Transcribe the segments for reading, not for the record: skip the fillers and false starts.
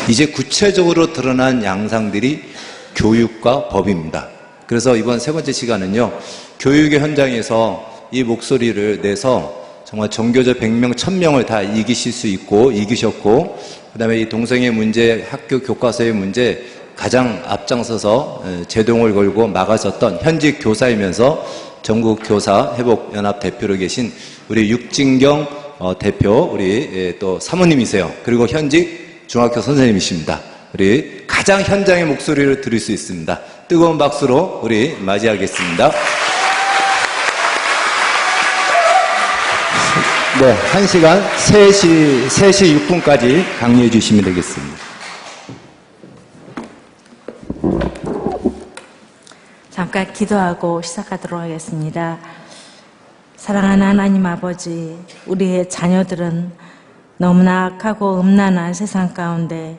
이제 구체적으로 드러난 양상들이 교육과 법입니다. 그래서 이번 세 번째 시간은요, 교육의 현장에서 이 목소리를 내서 정말 전교조 100명, 1000명을 다 이기실 수 있고, 이기셨고, 그 다음에 이 동성애 문제, 학교 교과서의 문제 가장 앞장서서 제동을 걸고 막아섰던 현직 교사이면서 전국교사회복연합 대표로 계신 우리 육진경 대표, 우리 또 사모님이세요. 그리고 현직 중학교 선생님이십니다. 우리 가장 현장의 목소리를 들을 수 있습니다. 뜨거운 박수로 우리 맞이하겠습니다. 네, 1시간 3시 6분까지 강의해 주시면 되겠습니다. 잠깐 기도하고 시작하도록 하겠습니다. 사랑하는 하나님 아버지, 우리의 자녀들은 너무나 악하고 음란한 세상 가운데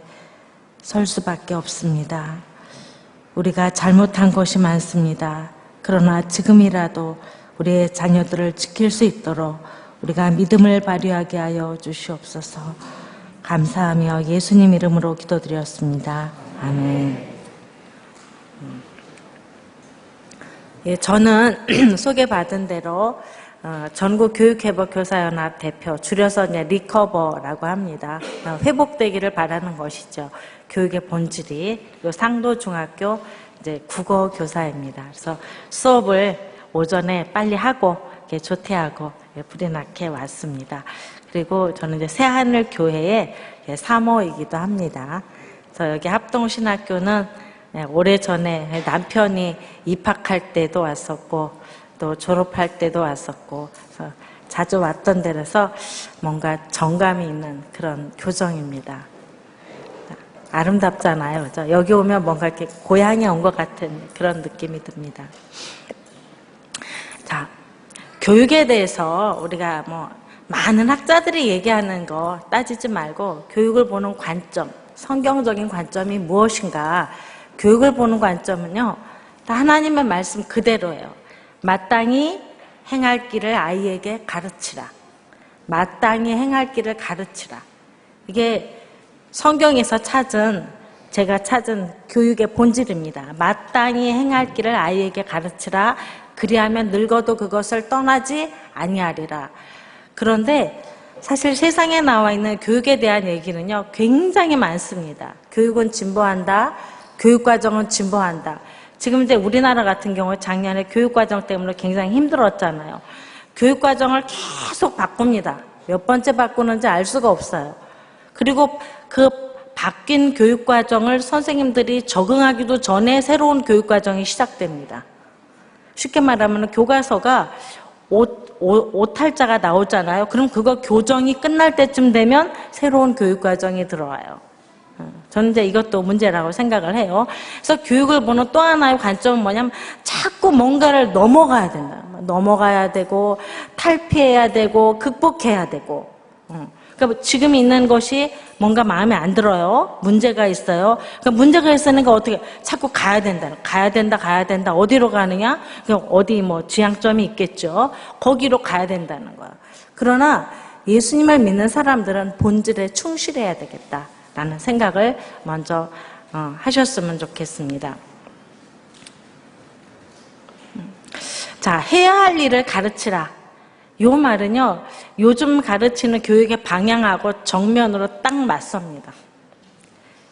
설 수밖에 없습니다. 우리가 잘못한 것이 많습니다. 그러나 지금이라도 우리의 자녀들을 지킬 수 있도록 우리가 믿음을 발휘하게 하여 주시옵소서. 감사하며 예수님 이름으로 기도드렸습니다. 아멘. 예, 저는 소개받은 대로 전국교육회복교사연합 대표, 줄여서 이제 리커버라고 합니다. 회복되기를 바라는 것이죠. 교육의 본질이. 그리고 상도중학교 이제 국어교사입니다. 그래서 수업을 오전에 빨리 하고 조퇴하고 불이 나게 왔습니다. 그리고 저는 이제 새하늘교회의 사모이기도 합니다. 그래서 여기 합동신학교는 오래전에 남편이 입학할 때도 왔었고 또 졸업할 때도 왔었고 그래서 자주 왔던 데라서 뭔가 정감이 있는 그런 교정입니다. 아름답잖아요. 그죠? 여기 오면 뭔가 이렇게 고향에 온 것 같은 그런 느낌이 듭니다. 자, 교육에 대해서 우리가 많은 학자들이 얘기하는 거 따지지 말고 교육을 보는 관점, 성경적인 관점이 무엇인가. 교육을 보는 관점은요, 다 하나님의 말씀 그대로예요. 마땅히 행할 길을 아이에게 가르치라. 마땅히 행할 길을 가르치라. 이게 성경에서 제가 찾은 교육의 본질입니다. 마땅히 행할 길을 아이에게 가르치라. 그리하면 늙어도 그것을 떠나지 아니하리라. 그런데 사실 세상에 나와 있는 교육에 대한 얘기는요, 굉장히 많습니다. 교육은 진보한다. 교육과정은 진보한다. 지금 이제 우리나라 같은 경우에 작년에 교육과정 때문에 굉장히 힘들었잖아요. 교육과정을 계속 바꿉니다. 몇 번째 바꾸는지 알 수가 없어요. 그리고 그 바뀐 교육과정을 선생님들이 적응하기도 전에 새로운 교육과정이 시작됩니다. 쉽게 말하면 교과서가 오탈자가 나오잖아요. 그럼 그거 교정이 끝날 때쯤 되면 새로운 교육과정이 들어와요. 저는 이제 이것도 문제라고 생각을 해요. 그래서 교육을 보는 또 하나의 관점은 뭐냐면 자꾸 뭔가를 넘어가야 된다. 넘어가야 되고 탈피해야 되고 극복해야 되고. 그러니까 지금 있는 것이 뭔가 마음에 안 들어요. 문제가 있어요. 그러니까 문제가 있으니까 어떻게 자꾸 가야 된다. 가야 된다. 어디로 가느냐? 어디 지향점이 있겠죠. 거기로 가야 된다는 거야. 그러나 예수님을 믿는 사람들은 본질에 충실해야 되겠다라는 생각을 먼저 하셨으면 좋겠습니다. 자, 해야 할 일을 가르치라. 요 말은요, 요즘 가르치는 교육의 방향하고 정면으로 딱 맞섭니다.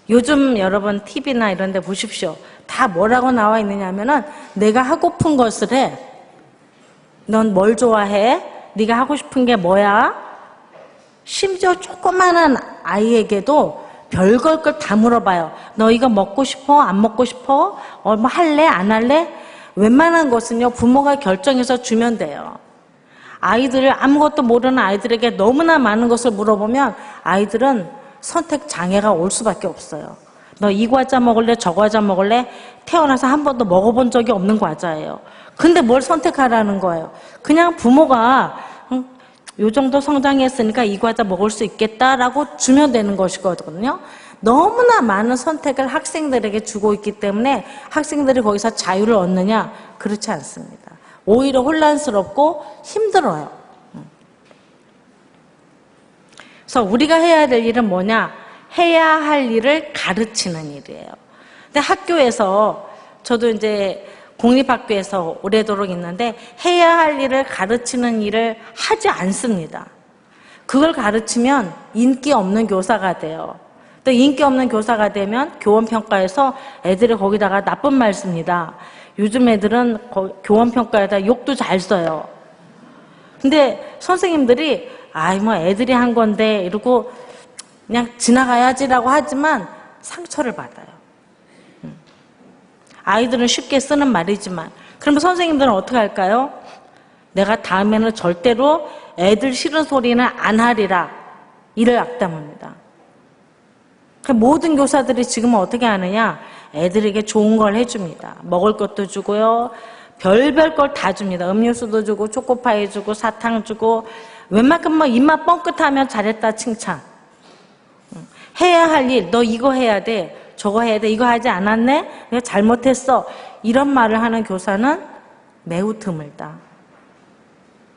요즘 여러분 TV나 이런 데 보십시오. 다 뭐라고 나와 있느냐 하면은 내가 하고픈 것을 해. 넌 뭘 좋아해? 네가 하고 싶은 게 뭐야? 심지어 조그마한 아이에게도 별걸 걸 다 물어봐요. 너 이거 먹고 싶어? 안 먹고 싶어? 뭐 할래? 안 할래? 웬만한 것은요, 부모가 결정해서 주면 돼요. 아이들을 아무것도 모르는 아이들에게 너무나 많은 것을 물어보면 아이들은 선택 장애가 올 수밖에 없어요. 너 이 과자 먹을래? 저 과자 먹을래? 태어나서 한 번도 먹어본 적이 없는 과자예요. 근데 뭘 선택하라는 거예요? 그냥 부모가 요 정도 성장했으니까 이 과자 먹을 수 있겠다라고 주면 되는 것이거든요. 너무나 많은 선택을 학생들에게 주고 있기 때문에 학생들이 거기서 자유를 얻느냐? 그렇지 않습니다. 오히려 혼란스럽고 힘들어요. 그래서 우리가 해야 될 일은 뭐냐? 해야 할 일을 가르치는 일이에요. 근데 학교에서 저도 이제 공립학교에서 오래도록 있는데 해야 할 일을 가르치는 일을 하지 않습니다. 그걸 가르치면 인기 없는 교사가 돼요. 또 인기 없는 교사가 되면 교원평가에서 애들이 거기다가 나쁜 말 씁니다. 요즘 애들은 교원평가에다 욕도 잘 써요. 근데 선생님들이 아이 뭐 애들이 한 건데 이러고 그냥 지나가야지라고 하지만 상처를 받아요. 아이들은 쉽게 쓰는 말이지만 그러면 선생님들은 어떻게 할까요? 내가 다음에는 절대로 애들 싫은 소리는 안 하리라 이를 악담합니다. 모든 교사들이 지금은 어떻게 하느냐? 애들에게 좋은 걸 해줍니다. 먹을 것도 주고요. 별별 걸 다 줍니다. 음료수도 주고 초코파이 주고 사탕 주고 웬만큼 뭐 입맛 뻥끗하면 잘했다 칭찬. 해야 할 일, 너 이거 해야 돼. 저거 해야 돼. 이거 하지 않았네? 내가 잘못했어. 이런 말을 하는 교사는 매우 드물다.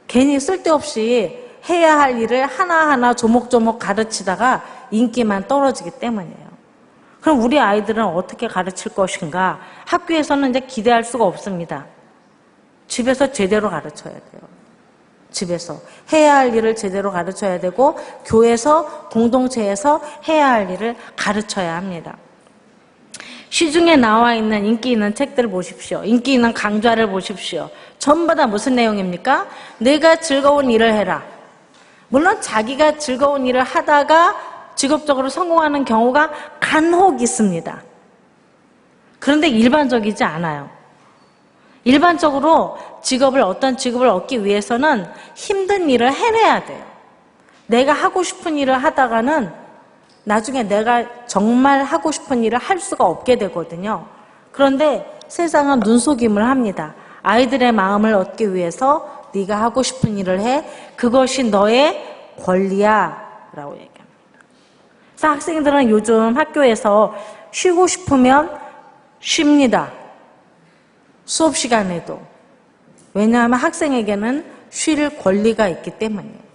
괜히 쓸데없이 해야 할 일을 하나하나 조목조목 가르치다가 인기만 떨어지기 때문이에요. 그럼 우리 아이들은 어떻게 가르칠 것인가? 학교에서는 이제 기대할 수가 없습니다. 집에서 제대로 가르쳐야 돼요. 집에서 해야 할 일을 제대로 가르쳐야 되고 교회에서 공동체에서 해야 할 일을 가르쳐야 합니다. 시중에 나와 있는 인기 있는 책들을 보십시오. 인기 있는 강좌를 보십시오. 전부 다 무슨 내용입니까? 내가 즐거운 일을 해라. 물론 자기가 즐거운 일을 하다가 직업적으로 성공하는 경우가 간혹 있습니다. 그런데 일반적이지 않아요. 일반적으로 어떤 직업을 얻기 위해서는 힘든 일을 해내야 돼요. 내가 하고 싶은 일을 하다가는 나중에 내가 정말 하고 싶은 일을 할 수가 없게 되거든요. 그런데 세상은 눈속임을 합니다. 아이들의 마음을 얻기 위해서 네가 하고 싶은 일을 해. 그것이 너의 권리야 라고 얘기합니다. 그래서 학생들은 요즘 학교에서 쉬고 싶으면 쉽니다. 수업 시간에도. 왜냐하면 학생에게는 쉴 권리가 있기 때문이에요.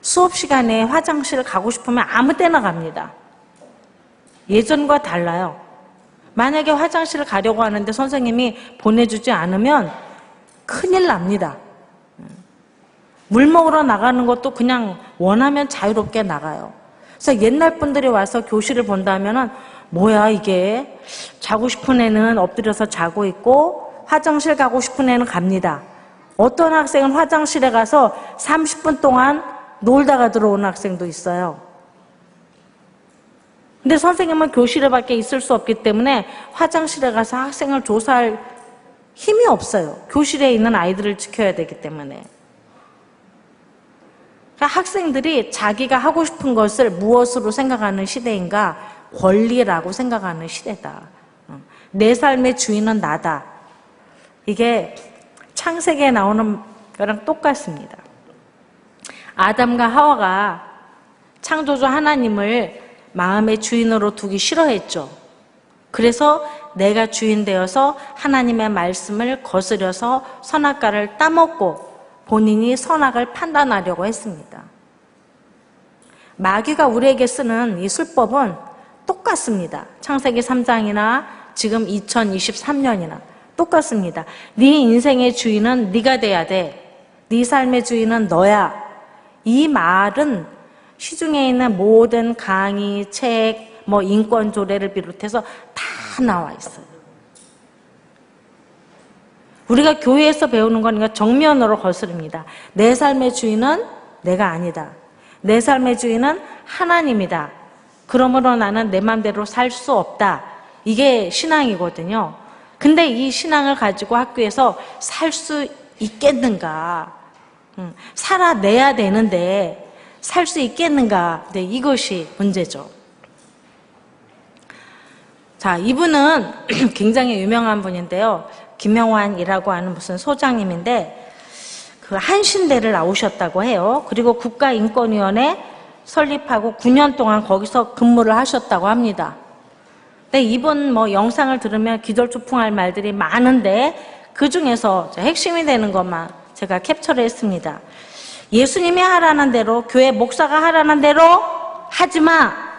수업 시간에 화장실 가고 싶으면 아무 때나 갑니다. 예전과 달라요. 만약에 화장실을 가려고 하는데 선생님이 보내주지 않으면 큰일 납니다. 물 먹으러 나가는 것도 그냥 원하면 자유롭게 나가요. 그래서 옛날 분들이 와서 교실을 본다면은 뭐야 이게, 자고 싶은 애는 엎드려서 자고 있고 화장실 가고 싶은 애는 갑니다. 어떤 학생은 화장실에 가서 30분 동안 놀다가 들어오는 학생도 있어요. 근데 선생님은 교실에 밖에 있을 수 없기 때문에 화장실에 가서 학생을 조사할 힘이 없어요. 교실에 있는 아이들을 지켜야 되기 때문에. 그러니까 학생들이 자기가 하고 싶은 것을 무엇으로 생각하는 시대인가? 권리라고 생각하는 시대다. 내 삶의 주인은 나다. 이게 창세기에 나오는 거랑 똑같습니다. 아담과 하와가 창조주 하나님을 마음의 주인으로 두기 싫어했죠. 그래서 내가 주인 되어서 하나님의 말씀을 거스려서 선악과를 따먹고 본인이 선악을 판단하려고 했습니다. 마귀가 우리에게 쓰는 이 술법은 똑같습니다. 창세기 3장이나 지금 2023년이나 똑같습니다. 네 인생의 주인은 네가 돼야 돼. 네 삶의 주인은 너야. 이 말은 시중에 있는 모든 강의, 책, 인권 조례를 비롯해서 다 나와 있어요. 우리가 교회에서 배우는 거니까 정면으로 거스릅니다. 내 삶의 주인은 내가 아니다. 내 삶의 주인은 하나님이다. 그러므로 나는 내 맘대로 살 수 없다. 이게 신앙이거든요. 근데 이 신앙을 가지고 학교에서 살 수 있겠는가? 살아내야 되는데 살 수 있겠는가? 네, 이것이 문제죠. 자, 이분은 굉장히 유명한 분인데요. 김영환이라고 하는 무슨 소장님인데 그 한신대를 나오셨다고 해요. 그리고 국가인권위원회 설립하고 9년 동안 거기서 근무를 하셨다고 합니다. 근데 이분 영상을 들으면 기절초풍할 말들이 많은데 그 중에서 핵심이 되는 것만 제가 캡처를 했습니다. 예수님이 하라는 대로, 교회 목사가 하라는 대로 하지마.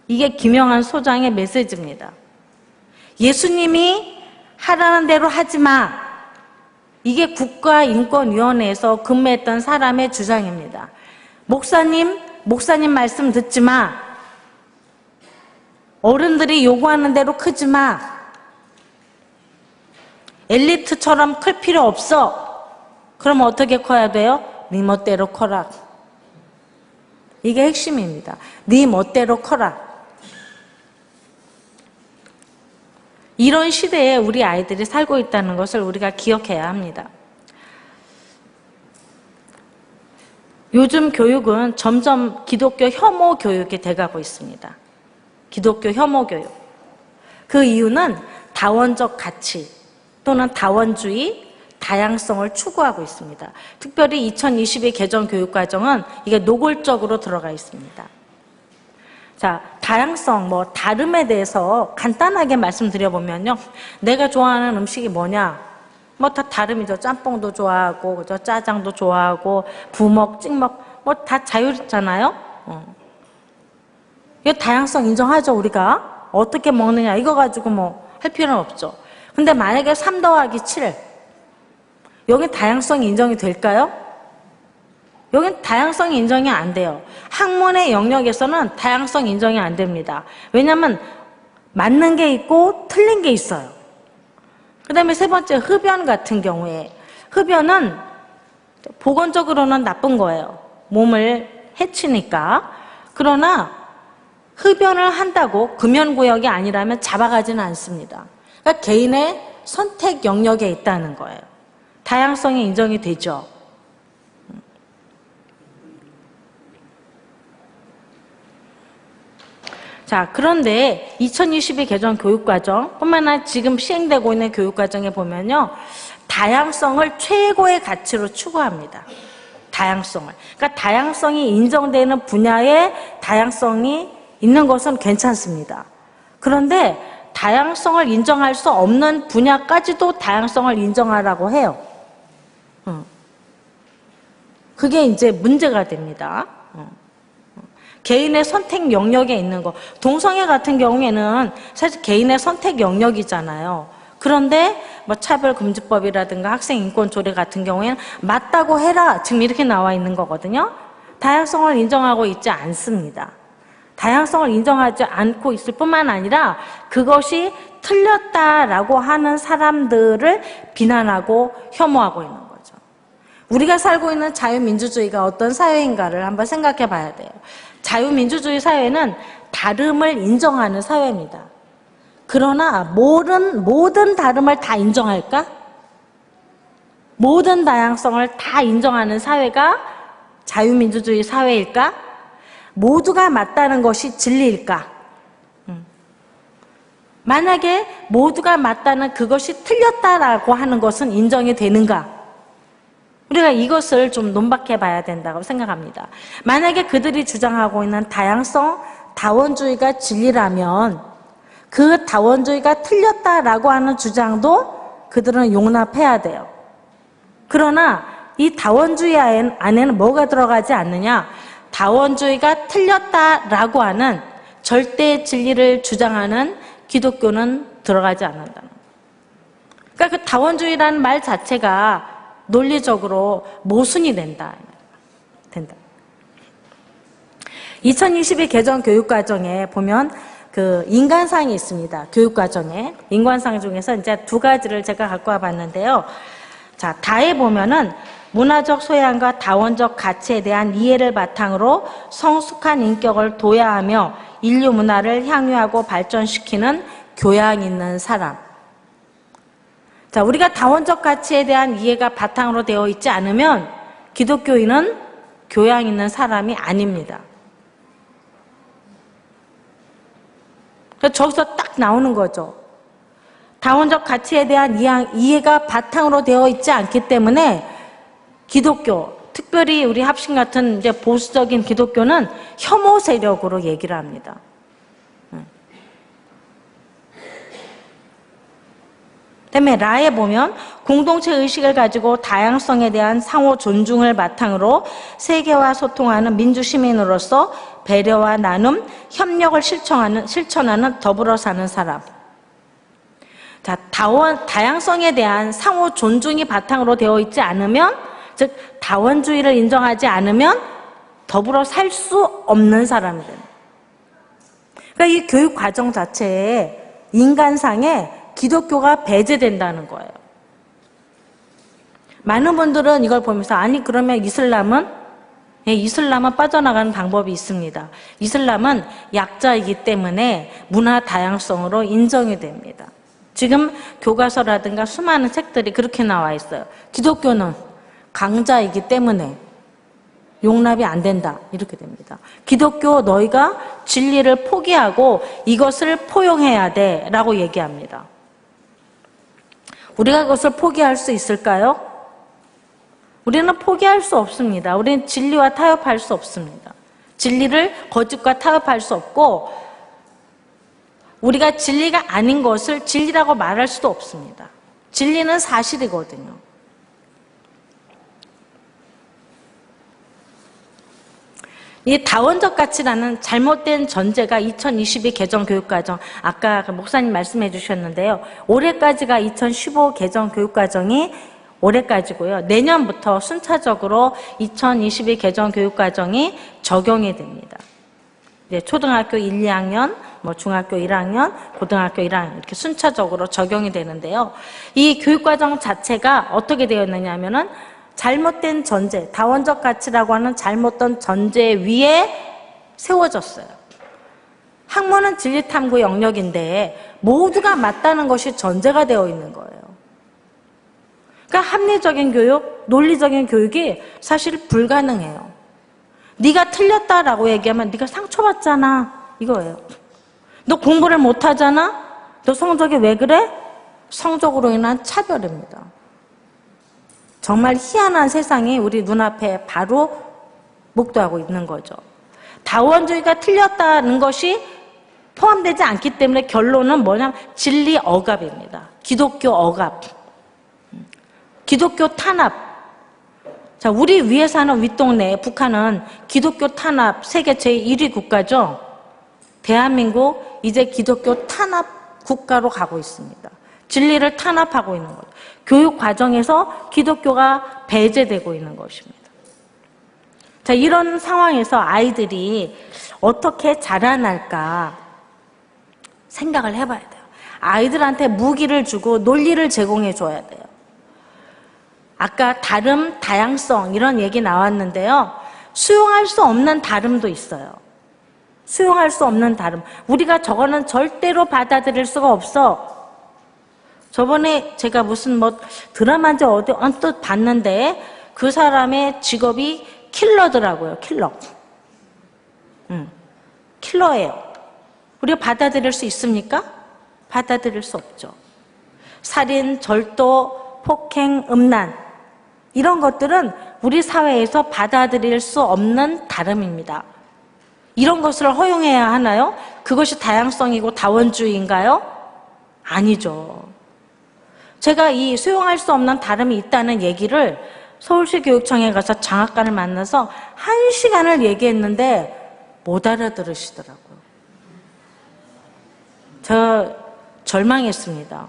이게 김영한 소장의 메시지입니다. 예수님이 하라는 대로 하지마. 이게 국가인권위원회에서 근무했던 사람의 주장입니다. 목사님 말씀 듣지 마. 어른들이 요구하는 대로 크지 마. 엘리트처럼 클 필요 없어. 그럼 어떻게 커야 돼요? 네 멋대로 커라. 이게 핵심입니다. 네 멋대로 커라. 이런 시대에 우리 아이들이 살고 있다는 것을 우리가 기억해야 합니다. 요즘 교육은 점점 기독교 혐오 교육이 돼가고 있습니다. 기독교 혐오 교육. 그 이유는 다원적 가치 또는 다원주의, 다양성을 추구하고 있습니다. 특별히 2022 개정 교육과정은 이게 노골적으로 들어가 있습니다. 자, 다양성, 다름에 대해서 간단하게 말씀드려보면요. 내가 좋아하는 음식이 뭐냐? 다 다름이죠. 짬뽕도 좋아하고, 짜장도 좋아하고, 부먹, 찍먹, 다 자유잖아요? 이거 다양성 인정하죠, 우리가? 어떻게 먹느냐, 이거 가지고 할 필요는 없죠. 근데 만약에 3 더하기 7, 여기 다양성이 인정이 될까요? 여긴 다양성이 인정이 안 돼요. 학문의 영역에서는 다양성 인정이 안 됩니다. 왜냐하면 맞는 게 있고 틀린 게 있어요. 그 다음에 세 번째, 흡연 같은 경우에 흡연은 보건적으로는 나쁜 거예요. 몸을 해치니까. 그러나 흡연을 한다고 금연구역이 아니라면 잡아가지는 않습니다. 그러니까 개인의 선택 영역에 있다는 거예요. 다양성이 인정이 되죠. 자, 그런데 2022 개정 교육과정 뿐만 아니라 지금 시행되고 있는 교육과정에 보면요. 다양성을 최고의 가치로 추구합니다. 다양성을. 그러니까 다양성이 인정되는 분야에 다양성이 있는 것은 괜찮습니다. 그런데 다양성을 인정할 수 없는 분야까지도 다양성을 인정하라고 해요. 그게 이제 문제가 됩니다. 개인의 선택 영역에 있는 거. 동성애 같은 경우에는 사실 개인의 선택 영역이잖아요. 그런데 차별금지법이라든가 학생인권조례 같은 경우에는 맞다고 해라. 지금 이렇게 나와 있는 거거든요. 다양성을 인정하고 있지 않습니다. 다양성을 인정하지 않고 있을 뿐만 아니라 그것이 틀렸다라고 하는 사람들을 비난하고 혐오하고 있는 거죠. 우리가 살고 있는 자유민주주의가 어떤 사회인가를 한번 생각해 봐야 돼요. 자유민주주의 사회는 다름을 인정하는 사회입니다. 그러나 모든 다름을 다 인정할까? 모든 다양성을 다 인정하는 사회가 자유민주주의 사회일까? 모두가 맞다는 것이 진리일까? 만약에 모두가 맞다는 그것이 틀렸다라고 하는 것은 인정이 되는가? 우리가 이것을 좀 논박해 봐야 된다고 생각합니다. 만약에 그들이 주장하고 있는 다양성, 다원주의가 진리라면 그 다원주의가 틀렸다라고 하는 주장도 그들은 용납해야 돼요. 그러나 이 다원주의 안에는 뭐가 들어가지 않느냐? 다원주의가 틀렸다라고 하는 절대 진리를 주장하는 기독교는 들어가지 않는다는 거예요. 그러니까 그 다원주의라는 말 자체가 논리적으로 모순이 된다. 2022 개정 교육과정에 보면 그 인간상이 있습니다. 교육과정에. 인간상 중에서 이제 2가지를 제가 갖고 와봤는데요. 자, 다에 보면은 문화적 소양과 다원적 가치에 대한 이해를 바탕으로 성숙한 인격을 도야하며 인류 문화를 향유하고 발전시키는 교양 있는 사람. 자, 우리가 다원적 가치에 대한 이해가 바탕으로 되어 있지 않으면 기독교인은 교양 있는 사람이 아닙니다. 그러니까 저기서 딱 나오는 거죠. 다원적 가치에 대한 이해가 바탕으로 되어 있지 않기 때문에 기독교, 특별히 우리 합심 같은 이제 보수적인 기독교는 혐오 세력으로 얘기를 합니다. 그다음에 라에 보면 공동체 의식을 가지고 다양성에 대한 상호 존중을 바탕으로 세계와 소통하는 민주 시민으로서 배려와 나눔, 협력을 실천하는 더불어 사는 사람. 자, 다양성에 대한 상호 존중이 바탕으로 되어 있지 않으면, 즉 다원주의를 인정하지 않으면 더불어 살 수 없는 사람이 됩니다. 그러니까 이 교육 과정 자체에 인간상에 기독교가 배제된다는 거예요. 많은 분들은 이걸 보면서 아니 그러면 이슬람은? 예, 이슬람은 빠져나가는 방법이 있습니다. 이슬람은 약자이기 때문에 문화 다양성으로 인정이 됩니다. 지금 교과서라든가 수많은 책들이 그렇게 나와 있어요. 기독교는 강자이기 때문에 용납이 안 된다. 이렇게 됩니다. 기독교 너희가 진리를 포기하고 이것을 포용해야 돼 라고 얘기합니다. 우리가 그것을 포기할 수 있을까요? 우리는 포기할 수 없습니다. 우리는 진리와 타협할 수 없습니다. 진리를 거짓과 타협할 수 없고 우리가 진리가 아닌 것을 진리라고 말할 수도 없습니다. 진리는 사실이거든요. 이 다원적 가치라는 잘못된 전제가 2022 개정 교육과정, 아까 목사님 말씀해 주셨는데요. 올해까지가 2015 개정 교육과정이 올해까지고요. 내년부터 순차적으로 2022 개정 교육과정이 적용이 됩니다. 이제 초등학교 1, 2학년, 중학교 1학년, 고등학교 1학년 이렇게 순차적으로 적용이 되는데요. 이 교육과정 자체가 어떻게 되어 있느냐 하면은 잘못된 전제, 다원적 가치라고 하는 잘못된 전제 위에 세워졌어요. 학문은 진리탐구 영역인데 모두가 맞다는 것이 전제가 되어 있는 거예요. 그러니까 합리적인 교육, 논리적인 교육이 사실 불가능해요. 네가 틀렸다라고 얘기하면 네가 상처받잖아 이거예요. 너 공부를 못하잖아? 너 성적이 왜 그래? 성적으로 인한 차별입니다. 정말 희한한 세상이 우리 눈앞에 바로 목도하고 있는 거죠. 다원주의가 틀렸다는 것이 포함되지 않기 때문에 결론은 뭐냐면 진리 억압입니다. 기독교 억압. 기독교 탄압. 자, 우리 위에 사는 윗동네 북한은 기독교 탄압 세계 제1위 국가죠. 대한민국 이제 기독교 탄압 국가로 가고 있습니다. 진리를 탄압하고 있는 거죠. 교육 과정에서 기독교가 배제되고 있는 것입니다. 자, 이런 상황에서 아이들이 어떻게 자라날까 생각을 해봐야 돼요. 아이들한테 무기를 주고 논리를 제공해 줘야 돼요. 아까 다름, 다양성 이런 얘기 나왔는데요. 수용할 수 없는 다름도 있어요. 수용할 수 없는 다름. 우리가 저거는 절대로 받아들일 수가 없어. 저번에 제가 무슨 드라마인지 어디 언뜻 봤는데 그 사람의 직업이 킬러더라고요. 킬러. 킬러예요. 우리가 받아들일 수 있습니까? 받아들일 수 없죠. 살인, 절도, 폭행, 음란 이런 것들은 우리 사회에서 받아들일 수 없는 다름입니다. 이런 것을 허용해야 하나요? 그것이 다양성이고 다원주의인가요? 아니죠. 제가 이 수용할 수 없는 다름이 있다는 얘기를 서울시 교육청에 가서 장학관을 만나서 1시간을 얘기했는데 못 알아들으시더라고요. 저 절망했습니다.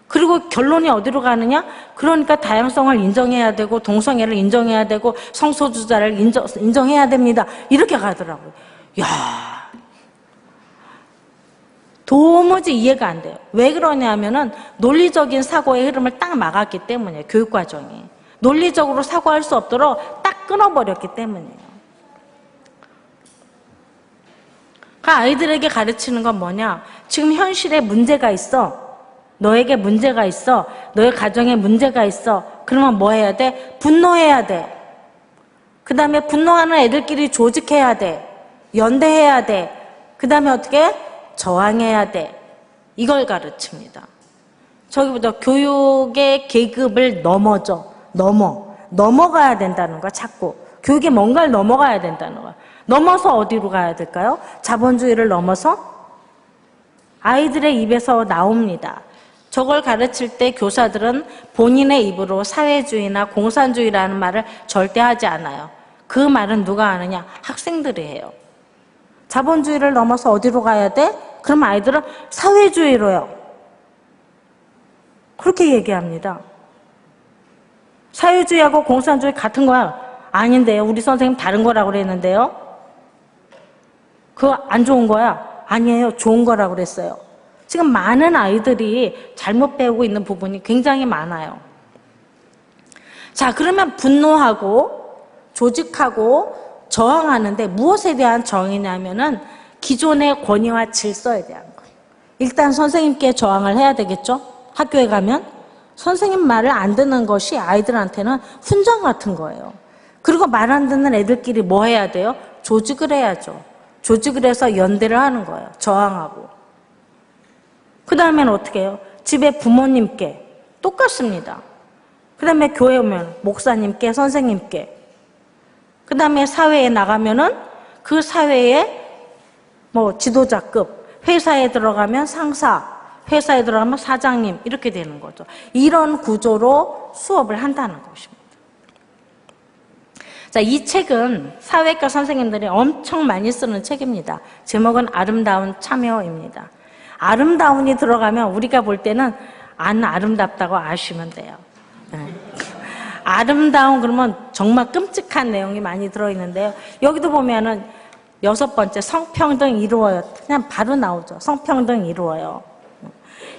그리고 결론이 어디로 가느냐? 그러니까 다양성을 인정해야 되고 동성애를 인정해야 되고 성소수자를 인정해야 됩니다. 이렇게 가더라고요. 야, 도무지 이해가 안 돼요. 왜 그러냐면은 논리적인 사고의 흐름을 딱 막았기 때문이에요. 교육과정이. 논리적으로 사고할 수 없도록 딱 끊어버렸기 때문이에요. 그러니까 아이들에게 가르치는 건 뭐냐? 지금 현실에 문제가 있어. 너에게 문제가 있어. 너의 가정에 문제가 있어. 그러면 뭐 해야 돼? 분노해야 돼. 그 다음에 분노하는 애들끼리 조직해야 돼. 연대해야 돼. 그 다음에 어떻게? 저항해야 돼. 이걸 가르칩니다. 저기보다 교육의 계급을 넘어가야 된다는 거야, 자꾸. 교육에 뭔가를 넘어가야 된다는 거야. 넘어서 어디로 가야 될까요? 자본주의를 넘어서? 아이들의 입에서 나옵니다. 저걸 가르칠 때 교사들은 본인의 입으로 사회주의나 공산주의라는 말을 절대 하지 않아요. 그 말은 누가 하느냐? 학생들이 해요. 자본주의를 넘어서 어디로 가야 돼? 그럼 아이들은 사회주의로요. 그렇게 얘기합니다. 사회주의하고 공산주의 같은 거야. 아닌데요. 우리 선생님 다른 거라고 그랬는데요. 그거 안 좋은 거야. 아니에요. 좋은 거라고 그랬어요. 지금 많은 아이들이 잘못 배우고 있는 부분이 굉장히 많아요. 자, 그러면 분노하고 조직하고 저항하는데 무엇에 대한 저항이냐면은 기존의 권위와 질서에 대한 거예요. 일단 선생님께 저항을 해야 되겠죠? 학교에 가면 선생님 말을 안 듣는 것이 아이들한테는 훈장 같은 거예요. 그리고 말 안 듣는 애들끼리 뭐 해야 돼요? 조직을 해야죠. 조직을 해서 연대를 하는 거예요. 저항하고. 그 다음에는 어떻게 해요? 집에 부모님께 똑같습니다. 그 다음에 교회 오면 목사님께, 선생님께. 그 다음에 사회에 나가면은 그 사회에 뭐 지도자급, 회사에 들어가면 상사, 회사에 들어가면 사장님 이렇게 되는 거죠. 이런 구조로 수업을 한다는 것입니다. 자, 이 책은 사회과 선생님들이 엄청 많이 쓰는 책입니다. 제목은 아름다운 참여입니다. 아름다운이 들어가면 우리가 볼 때는 안 아름답다고 아시면 돼요. 네. 아름다운 그러면 정말 끔찍한 내용이 많이 들어있는데요. 여기도 보면은 6번째 성평등 이루어요. 그냥 바로 나오죠. 성평등 이루어요.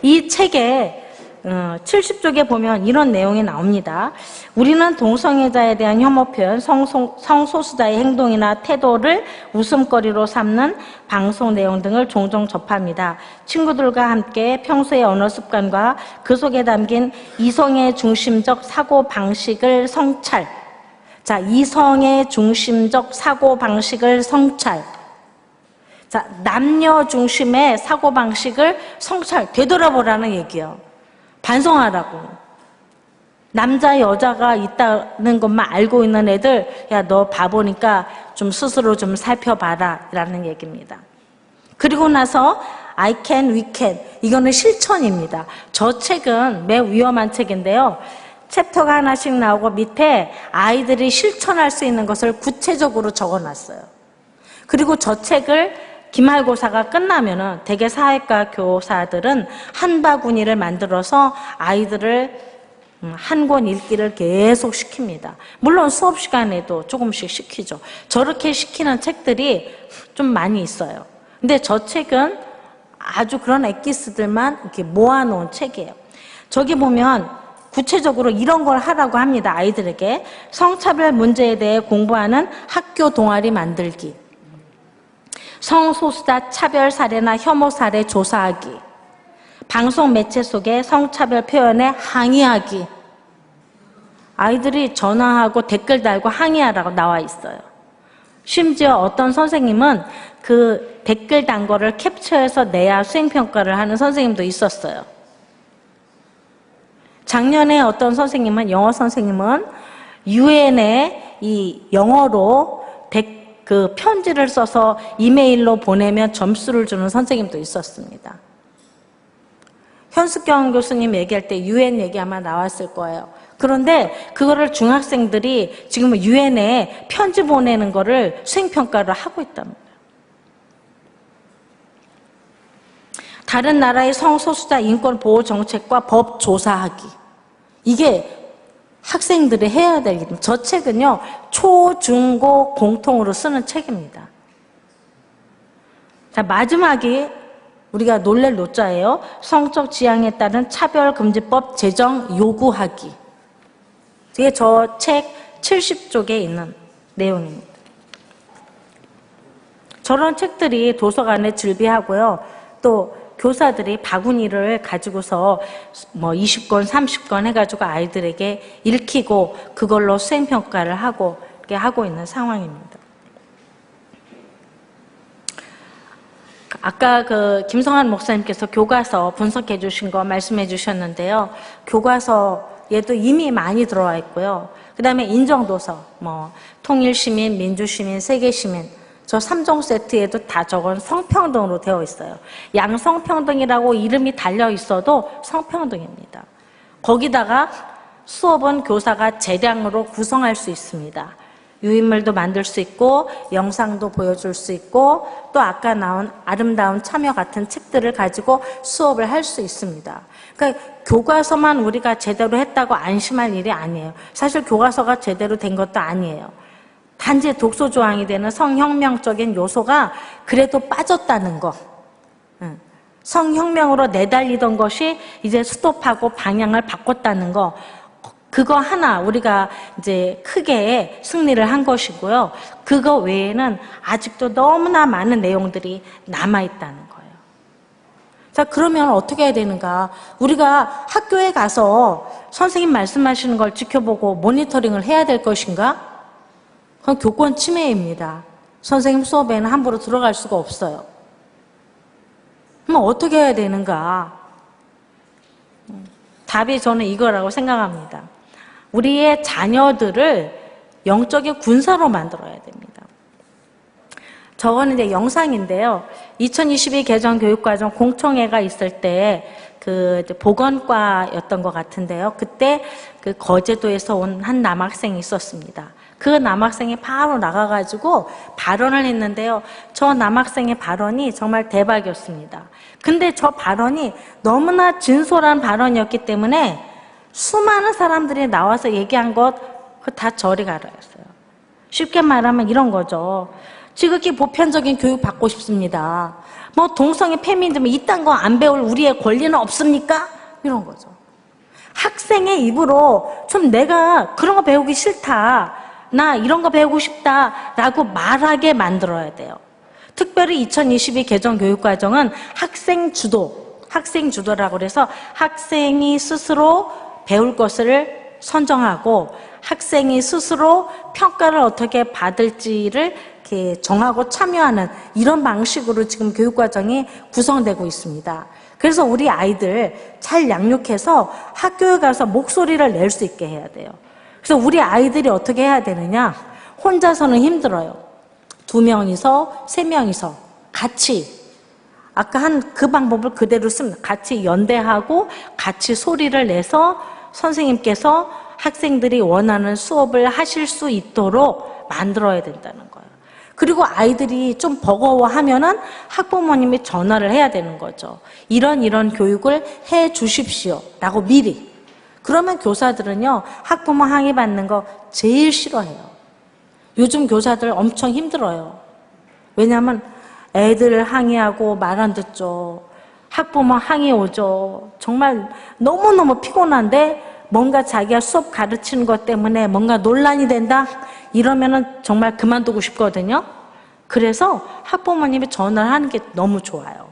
이 책에 70쪽에 보면 이런 내용이 나옵니다. 우리는 동성애자에 대한 혐오 표현, 성소수자의 행동이나 태도를 웃음거리로 삼는 방송 내용 등을 종종 접합니다. 친구들과 함께 평소의 언어 습관과 그 속에 담긴 이성의 중심적 사고 방식을 성찰. 자, 이성의 중심적 사고 방식을 성찰. 자, 남녀 중심의 사고 방식을 성찰, 되돌아보라는 얘기예요. 반성하라고. 남자, 여자가 있다는 것만 알고 있는 애들, 야, 너 바보니까 좀 스스로 좀 살펴봐라. 라는 얘기입니다. 그리고 나서, I can, we can. 이거는 실천입니다. 저 책은 매우 위험한 책인데요. 챕터가 하나씩 나오고 밑에 아이들이 실천할 수 있는 것을 구체적으로 적어 놨어요. 그리고 저 책을 기말고사가 끝나면은 대개 사회과 교사들은 한 바구니를 만들어서 아이들을 한 권 읽기를 계속 시킵니다. 물론 수업 시간에도 조금씩 시키죠. 저렇게 시키는 책들이 좀 많이 있어요. 근데 저 책은 아주 그런 엑기스들만 이렇게 모아놓은 책이에요. 저기 보면 구체적으로 이런 걸 하라고 합니다. 아이들에게. 성차별 문제에 대해 공부하는 학교 동아리 만들기. 성소수자 차별 사례나 혐오 사례 조사하기. 방송 매체 속에 성차별 표현에 항의하기. 아이들이 전화하고 댓글 달고 항의하라고 나와 있어요. 심지어 어떤 선생님은 그 댓글 단 거를 캡처해서 내야 수행평가를 하는 선생님도 있었어요. 작년에 어떤 선생님은, 영어 선생님은 유엔에 이 영어로 그 편지를 써서 이메일로 보내면 점수를 주는 선생님도 있었습니다. 현숙경 교수님 얘기할 때 유엔 얘기 아마 나왔을 거예요. 그런데 그거를 중학생들이 지금 유엔에 편지 보내는 거를 수행평가를 하고 있답니다. 다른 나라의 성소수자 인권 보호 정책과 법 조사하기. 이게 학생들이 해야 될 일입니다. 저 책은요, 초, 중, 고 공통으로 쓰는 책입니다. 자, 마지막이 우리가 놀랄 노자예요. 성적 지향에 따른 차별금지법 제정 요구하기. 이게 저 책 70쪽에 있는 내용입니다. 저런 책들이 도서관에 즐비하고요. 또 교사들이 바구니를 가지고서 뭐 20권, 30권 해가지고 아이들에게 읽히고 그걸로 수행평가를 하고 이렇게 하고 있는 상황입니다. 아까 그 김성환 목사님께서 교과서 분석해 주신 거 말씀해 주셨는데요. 교과서에도 이미 많이 들어와 있고요. 그 다음에 인정도서, 뭐 통일시민, 민주시민, 세계시민 저 3종 세트에도 다 저건 성평등으로 되어 있어요. 양성평등이라고 이름이 달려 있어도 성평등입니다. 거기다가 수업은 교사가 재량으로 구성할 수 있습니다. 유인물도 만들 수 있고 영상도 보여줄 수 있고 또 아까 나온 아름다운 참여 같은 책들을 가지고 수업을 할 수 있습니다. 그러니까 교과서만 우리가 제대로 했다고 안심할 일이 아니에요. 사실 교과서가 제대로 된 것도 아니에요. 단지 독소 조항이 되는 성혁명적인 요소가 그래도 빠졌다는 거. 성혁명으로 내달리던 것이 이제 스톱하고 방향을 바꿨다는 거. 그거 하나 우리가 이제 크게 승리를 한 것이고요. 그거 외에는 아직도 너무나 많은 내용들이 남아있다는 거예요. 자, 그러면 어떻게 해야 되는가? 우리가 학교에 가서 선생님 말씀하시는 걸 지켜보고 모니터링을 해야 될 것인가? 그건 교권 침해입니다. 선생님 수업에는 함부로 들어갈 수가 없어요. 그럼 어떻게 해야 되는가? 답이 저는 이거라고 생각합니다. 우리의 자녀들을 영적인 군사로 만들어야 됩니다. 저거는 이제 영상인데요. 2022 개정 교육과정 공청회가 있을 때 그 보건과였던 것 같은데요. 그때 그 거제도에서 온 한 남학생이 있었습니다. 그 남학생이 바로 나가가지고 발언을 했는데요. 저 남학생의 발언이 정말 대박이었습니다. 근데 저 발언이 너무나 진솔한 발언이었기 때문에 수많은 사람들이 나와서 얘기한 것 다 저리 가라였어요. 쉽게 말하면 이런 거죠. 지극히 보편적인 교육 받고 싶습니다. 뭐 동성애 페미니즘 이딴 거 안 배울 우리의 권리는 없습니까? 이런 거죠. 학생의 입으로 좀 내가 그런 거 배우기 싫다, 나 이런 거 배우고 싶다라고 말하게 만들어야 돼요. 특별히 2022 개정 교육과정은 학생 주도라고 그래서 학생이 스스로 배울 것을 선정하고 학생이 스스로 평가를 어떻게 받을지를 이렇게 정하고 참여하는 이런 방식으로 지금 교육과정이 구성되고 있습니다. 그래서 우리 아이들 잘 양육해서 학교에 가서 목소리를 낼 수 있게 해야 돼요. 그래서 우리 아이들이 어떻게 해야 되느냐? 혼자서는 힘들어요. 2명이서, 3명이서 같이 아까 한 그 방법을 그대로 씁니다. 같이 연대하고 같이 소리를 내서 선생님께서 학생들이 원하는 수업을 하실 수 있도록 만들어야 된다는 거예요. 그리고 아이들이 좀 버거워하면은 학부모님이 전화를 해야 되는 거죠. 이런 교육을 해 주십시오 라고 미리. 그러면 교사들은요, 학부모 항의 받는 거 제일 싫어해요. 요즘 교사들 엄청 힘들어요. 왜냐하면 애들 항의하고 말 안 듣죠. 학부모 항의 오죠. 정말 너무너무 피곤한데 뭔가 자기가 수업 가르치는 것 때문에 뭔가 논란이 된다? 이러면은 정말 그만두고 싶거든요. 그래서 학부모님이 전화를 하는 게 너무 좋아요.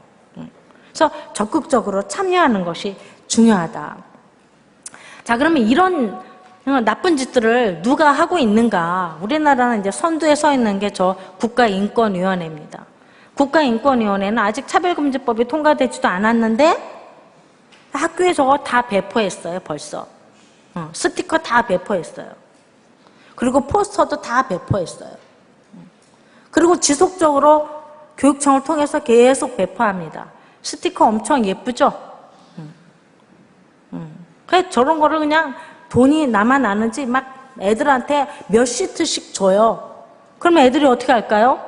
그래서 적극적으로 참여하는 것이 중요하다. 자, 그러면 이런 나쁜 짓들을 누가 하고 있는가? 우리나라는 이제 선두에 서 있는 게 저 국가인권위원회입니다. 국가인권위원회는 아직 차별금지법이 통과되지도 않았는데 학교에 저거 다 배포했어요, 벌써. 스티커 다 배포했어요. 그리고 포스터도 다 배포했어요. 그리고 지속적으로 교육청을 통해서 계속 배포합니다. 스티커 엄청 예쁘죠? 그래서 저런 거를 그냥 돈이 나만 아는지 막 애들한테 몇 시트씩 줘요. 그러면 애들이 어떻게 할까요?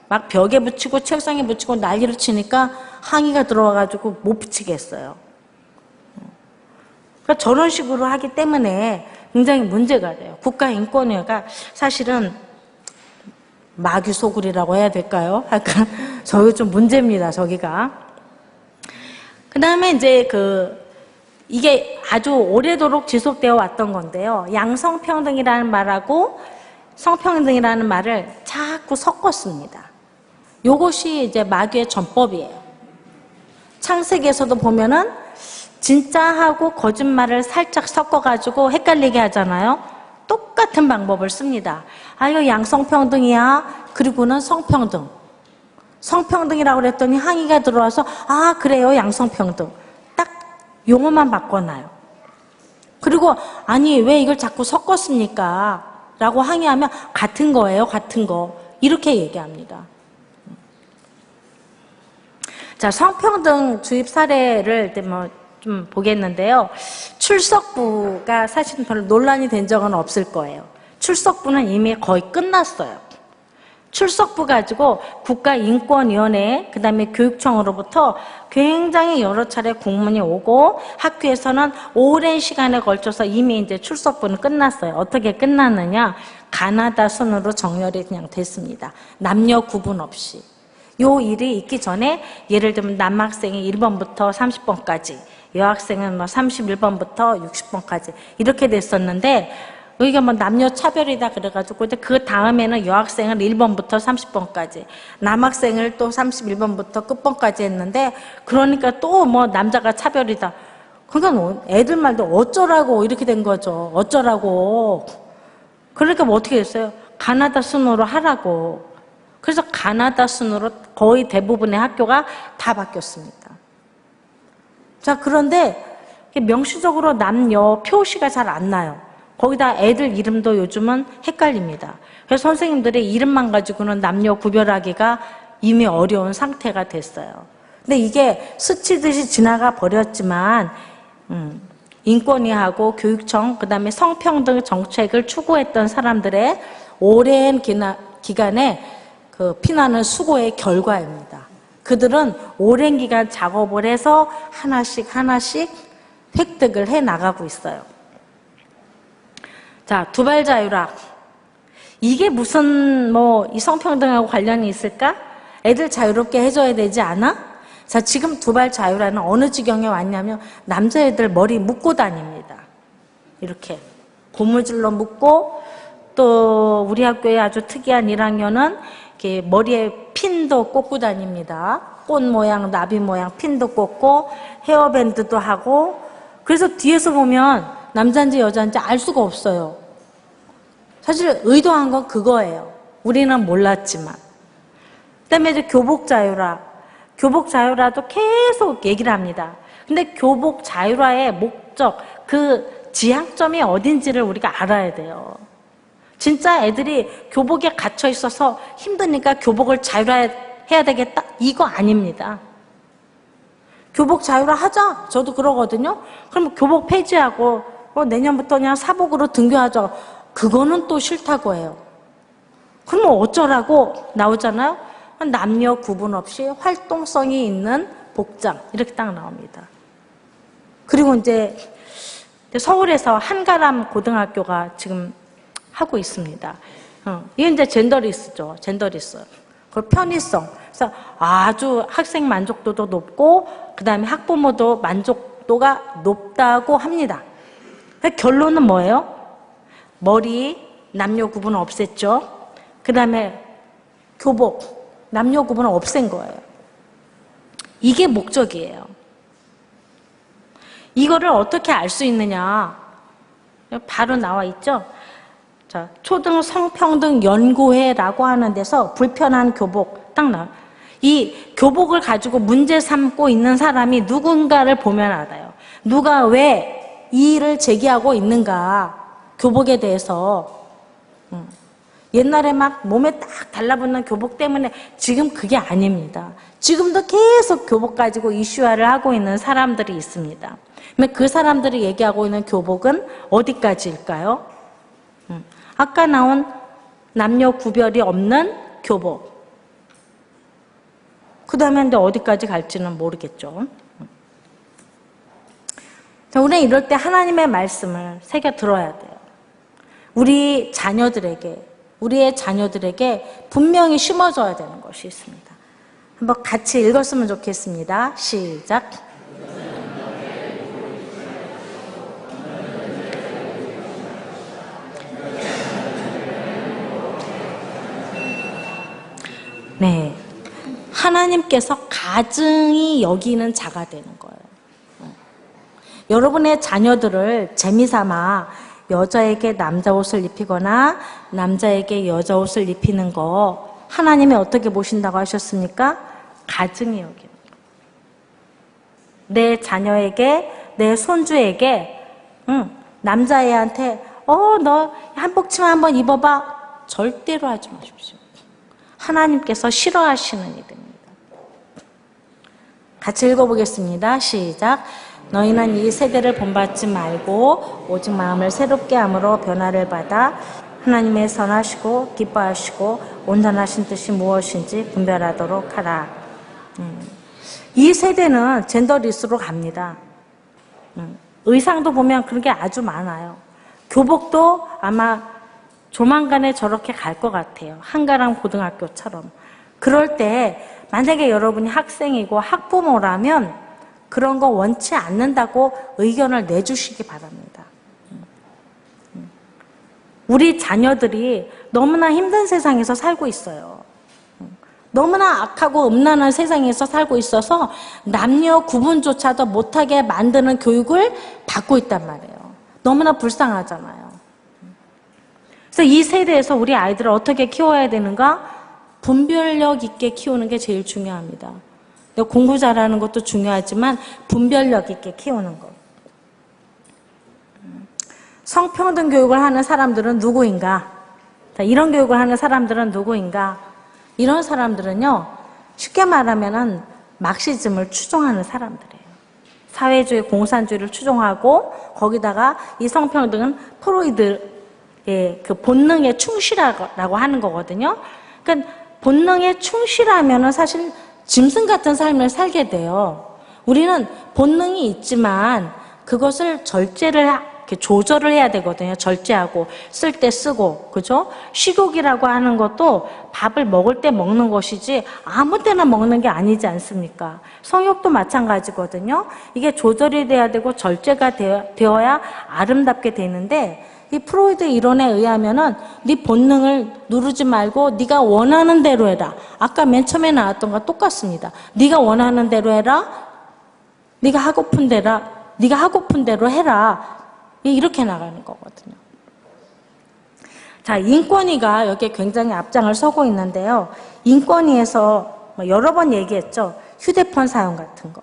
막 벽에 붙이고 책상에 붙이고 난리를 치니까 항의가 들어와가지고 못 붙이겠어요. 그러니까 저런 식으로 하기 때문에 굉장히 문제가 돼요. 국가인권위가 사실은 마귀소굴이라고 해야 될까요? 약간 저기 좀 문제입니다, 저기가. 그 다음에 이제 이게 아주 오래도록 지속되어 왔던 건데요. 양성평등이라는 말하고 성평등이라는 말을 자꾸 섞었습니다. 요것이 이제 마귀의 전법이에요. 창세기에서도 보면은 진짜하고 거짓말을 살짝 섞어가지고 헷갈리게 하잖아요. 똑같은 방법을 씁니다. 아, 이거 양성평등이야. 그리고는 성평등. 성평등이라고 그랬더니 항의가 들어와서 아, 그래요, 양성평등. 딱 용어만 바꿔놔요. 그리고 아니, 왜 이걸 자꾸 섞었습니까? 라고 항의하면 같은 거예요, 같은 거. 이렇게 얘기합니다. 자, 성평등 주입 사례를 좀 보겠는데요. 출석부가 사실은 별로 논란이 된 적은 없을 거예요. 출석부는 이미 거의 끝났어요. 출석부 가지고 국가인권위원회, 그 다음에 교육청으로부터 굉장히 여러 차례 공문이 오고 학교에서는 오랜 시간에 걸쳐서 이미 이제 출석부는 끝났어요. 어떻게 끝났느냐? 가나다 순으로 정렬이 그냥 됐습니다. 남녀 구분 없이. 요 일이 있기 전에 예를 들면 남학생이 1번부터 30번까지, 여학생은 뭐 31번부터 60번까지 이렇게 됐었는데 여기가 뭐 남녀 차별이다 그래가지고 근데 그 다음에는 여학생을 1번부터 30번까지, 남학생을 또 31번부터 끝번까지 했는데 그러니까 또 뭐 남자가 차별이다. 그러니까 애들 말도 어쩌라고 이렇게 된 거죠. 어쩌라고. 그러니까 뭐 어떻게 됐어요? 가나다 순으로 하라고. 그래서 가나다 순으로 거의 대부분의 학교가 다 바뀌었습니다. 자, 그런데 명시적으로 남녀 표시가 잘 안 나요. 거기다 애들 이름도 요즘은 헷갈립니다. 그래서 선생님들의 이름만 가지고는 남녀 구별하기가 이미 어려운 상태가 됐어요. 근데 이게 스치듯이 지나가 버렸지만 인권위하고 교육청, 그 다음에 성평등 정책을 추구했던 사람들의 오랜 기간에 그 피나는 수고의 결과입니다. 그들은 오랜 기간 작업을 해서 하나씩 획득을 해 나가고 있어요. 자, 두발 자율학. 이게 무슨 뭐 이 성평등하고 관련이 있을까? 애들 자유롭게 해줘야 되지 않아? 자, 지금 두발 자율학은 어느 지경에 왔냐면 남자애들 머리 묶고 다닙니다. 이렇게 고무줄로 묶고, 또 우리 학교에 아주 특이한 1학년은 이렇게 머리에 핀도 꽂고 다닙니다. 꽃 모양, 나비 모양 핀도 꽂고 헤어밴드도 하고. 그래서 뒤에서 보면 남자인지 여자인지 알 수가 없어요. 사실 의도한 건 그거예요. 우리는 몰랐지만. 그다음에 이제 교복 자율화. 교복 자율화도 계속 얘기를 합니다. 근데 교복 자율화의 목적, 그 지향점이 어딘지를 우리가 알아야 돼요. 진짜 애들이 교복에 갇혀 있어서 힘드니까 교복을 자율화해야 되겠다? 이거 아닙니다. 교복 자율화 하자. 저도 그러거든요. 그럼 교복 폐지하고 내년부터 그냥 사복으로 등교하자. 그거는 또 싫다고 해요. 그러면 어쩌라고 나오잖아요. 남녀 구분 없이 활동성이 있는 복장 이렇게 딱 나옵니다. 그리고 이제 서울에서 한가람 고등학교가 지금 하고 있습니다. 이게 이제 젠더리스죠. 젠더리스. 그리고 편의성. 그래서 아주 학생 만족도도 높고 그 다음에 학부모도 만족도가 높다고 합니다. 결론은 뭐예요? 머리 남녀 구분 없앴죠. 그 다음에 교복 남녀 구분을 없앤 거예요. 이게 목적이에요. 이거를 어떻게 알 수 있느냐? 바로 나와 있죠. 자, 초등 성평등 연구회라고 하는 데서 불편한 교복 딱 나와요. 이 교복을 가지고 문제 삼고 있는 사람이 누군가를 보면 알아요. 누가 왜 이 일을 제기하고 있는가, 교복에 대해서. 옛날에 막 몸에 딱 달라붙는 교복 때문에, 지금 그게 아닙니다. 지금도 계속 교복 가지고 이슈화를 하고 있는 사람들이 있습니다. 그 사람들이 얘기하고 있는 교복은 어디까지일까요? 아까 나온 남녀 구별이 없는 교복. 그 다음에 근데 어디까지 갈지는 모르겠죠. 자, 우리는 이럴 때 하나님의 말씀을 새겨 들어야 돼요. 우리의 자녀들에게 분명히 심어줘야 되는 것이 있습니다. 한번 같이 읽었으면 좋겠습니다. 시작. 네. 하나님께서 가증히 여기는 자가 되는 거예요. 여러분의 자녀들을 재미삼아 여자에게 남자 옷을 입히거나 남자에게 여자 옷을 입히는 거 하나님이 어떻게 보신다고 하셨습니까? 가증히 여기는 거예요. 내 자녀에게, 내 손주에게, 남자애한테 너 한복치마 한번 입어봐. 절대로 하지 마십시오. 하나님께서 싫어하시는 일입니다. 같이 읽어보겠습니다. 시작. 너희는 이 세대를 본받지 말고 오직 마음을 새롭게 함으로 변화를 받아 하나님의 선하시고 기뻐하시고 온전하신 뜻이 무엇인지 분별하도록 하라. 이 세대는 젠더리스로 갑니다. 의상도 보면 그런 게 아주 많아요. 교복도 아마 조만간에 저렇게 갈 것 같아요. 한가람 고등학교처럼. 그럴 때 만약에 여러분이 학생이고 학부모라면 그런 거 원치 않는다고 의견을 내주시기 바랍니다. 우리 자녀들이 너무나 힘든 세상에서 살고 있어요. 너무나 악하고 음란한 세상에서 살고 있어서 남녀 구분조차도 못하게 만드는 교육을 받고 있단 말이에요. 너무나 불쌍하잖아요. 그래서 이 세대에서 우리 아이들을 어떻게 키워야 되는가? 분별력 있게 키우는 게 제일 중요합니다. 공부 잘하는 것도 중요하지만 분별력 있게 키우는 것. 성평등 교육을 하는 사람들은 누구인가? 이런 교육을 하는 사람들은 누구인가? 이런 사람들은요, 쉽게 말하면은 막시즘을 추종하는 사람들이에요. 사회주의, 공산주의를 추종하고 거기다가 이 성평등은 프로이드의 그 본능에 충실하라고 하는 거거든요. 그러니까 본능에 충실하면은 사실 짐승 같은 삶을 살게 돼요. 우리는 본능이 있지만 그것을 이렇게 조절을 해야 되거든요. 절제하고 쓸 때 쓰고, 그죠? 식욕이라고 하는 것도 밥을 먹을 때 먹는 것이지 아무 때나 먹는 게 아니지 않습니까? 성욕도 마찬가지거든요. 이게 조절이 돼야 되고 절제가 되어야 아름답게 되는데 이 프로이드 이론에 의하면은 네 본능을 누르지 말고 네가 원하는 대로 해라. 아까 맨 처음에 나왔던 거 똑같습니다. 네가 원하는 대로 해라. 네가 하고픈 대로 해라. 이렇게 나가는 거거든요. 자, 인권위가 여기에 굉장히 앞장을 서고 있는데요. 인권위에서 여러 번 얘기했죠. 휴대폰 사용 같은 거.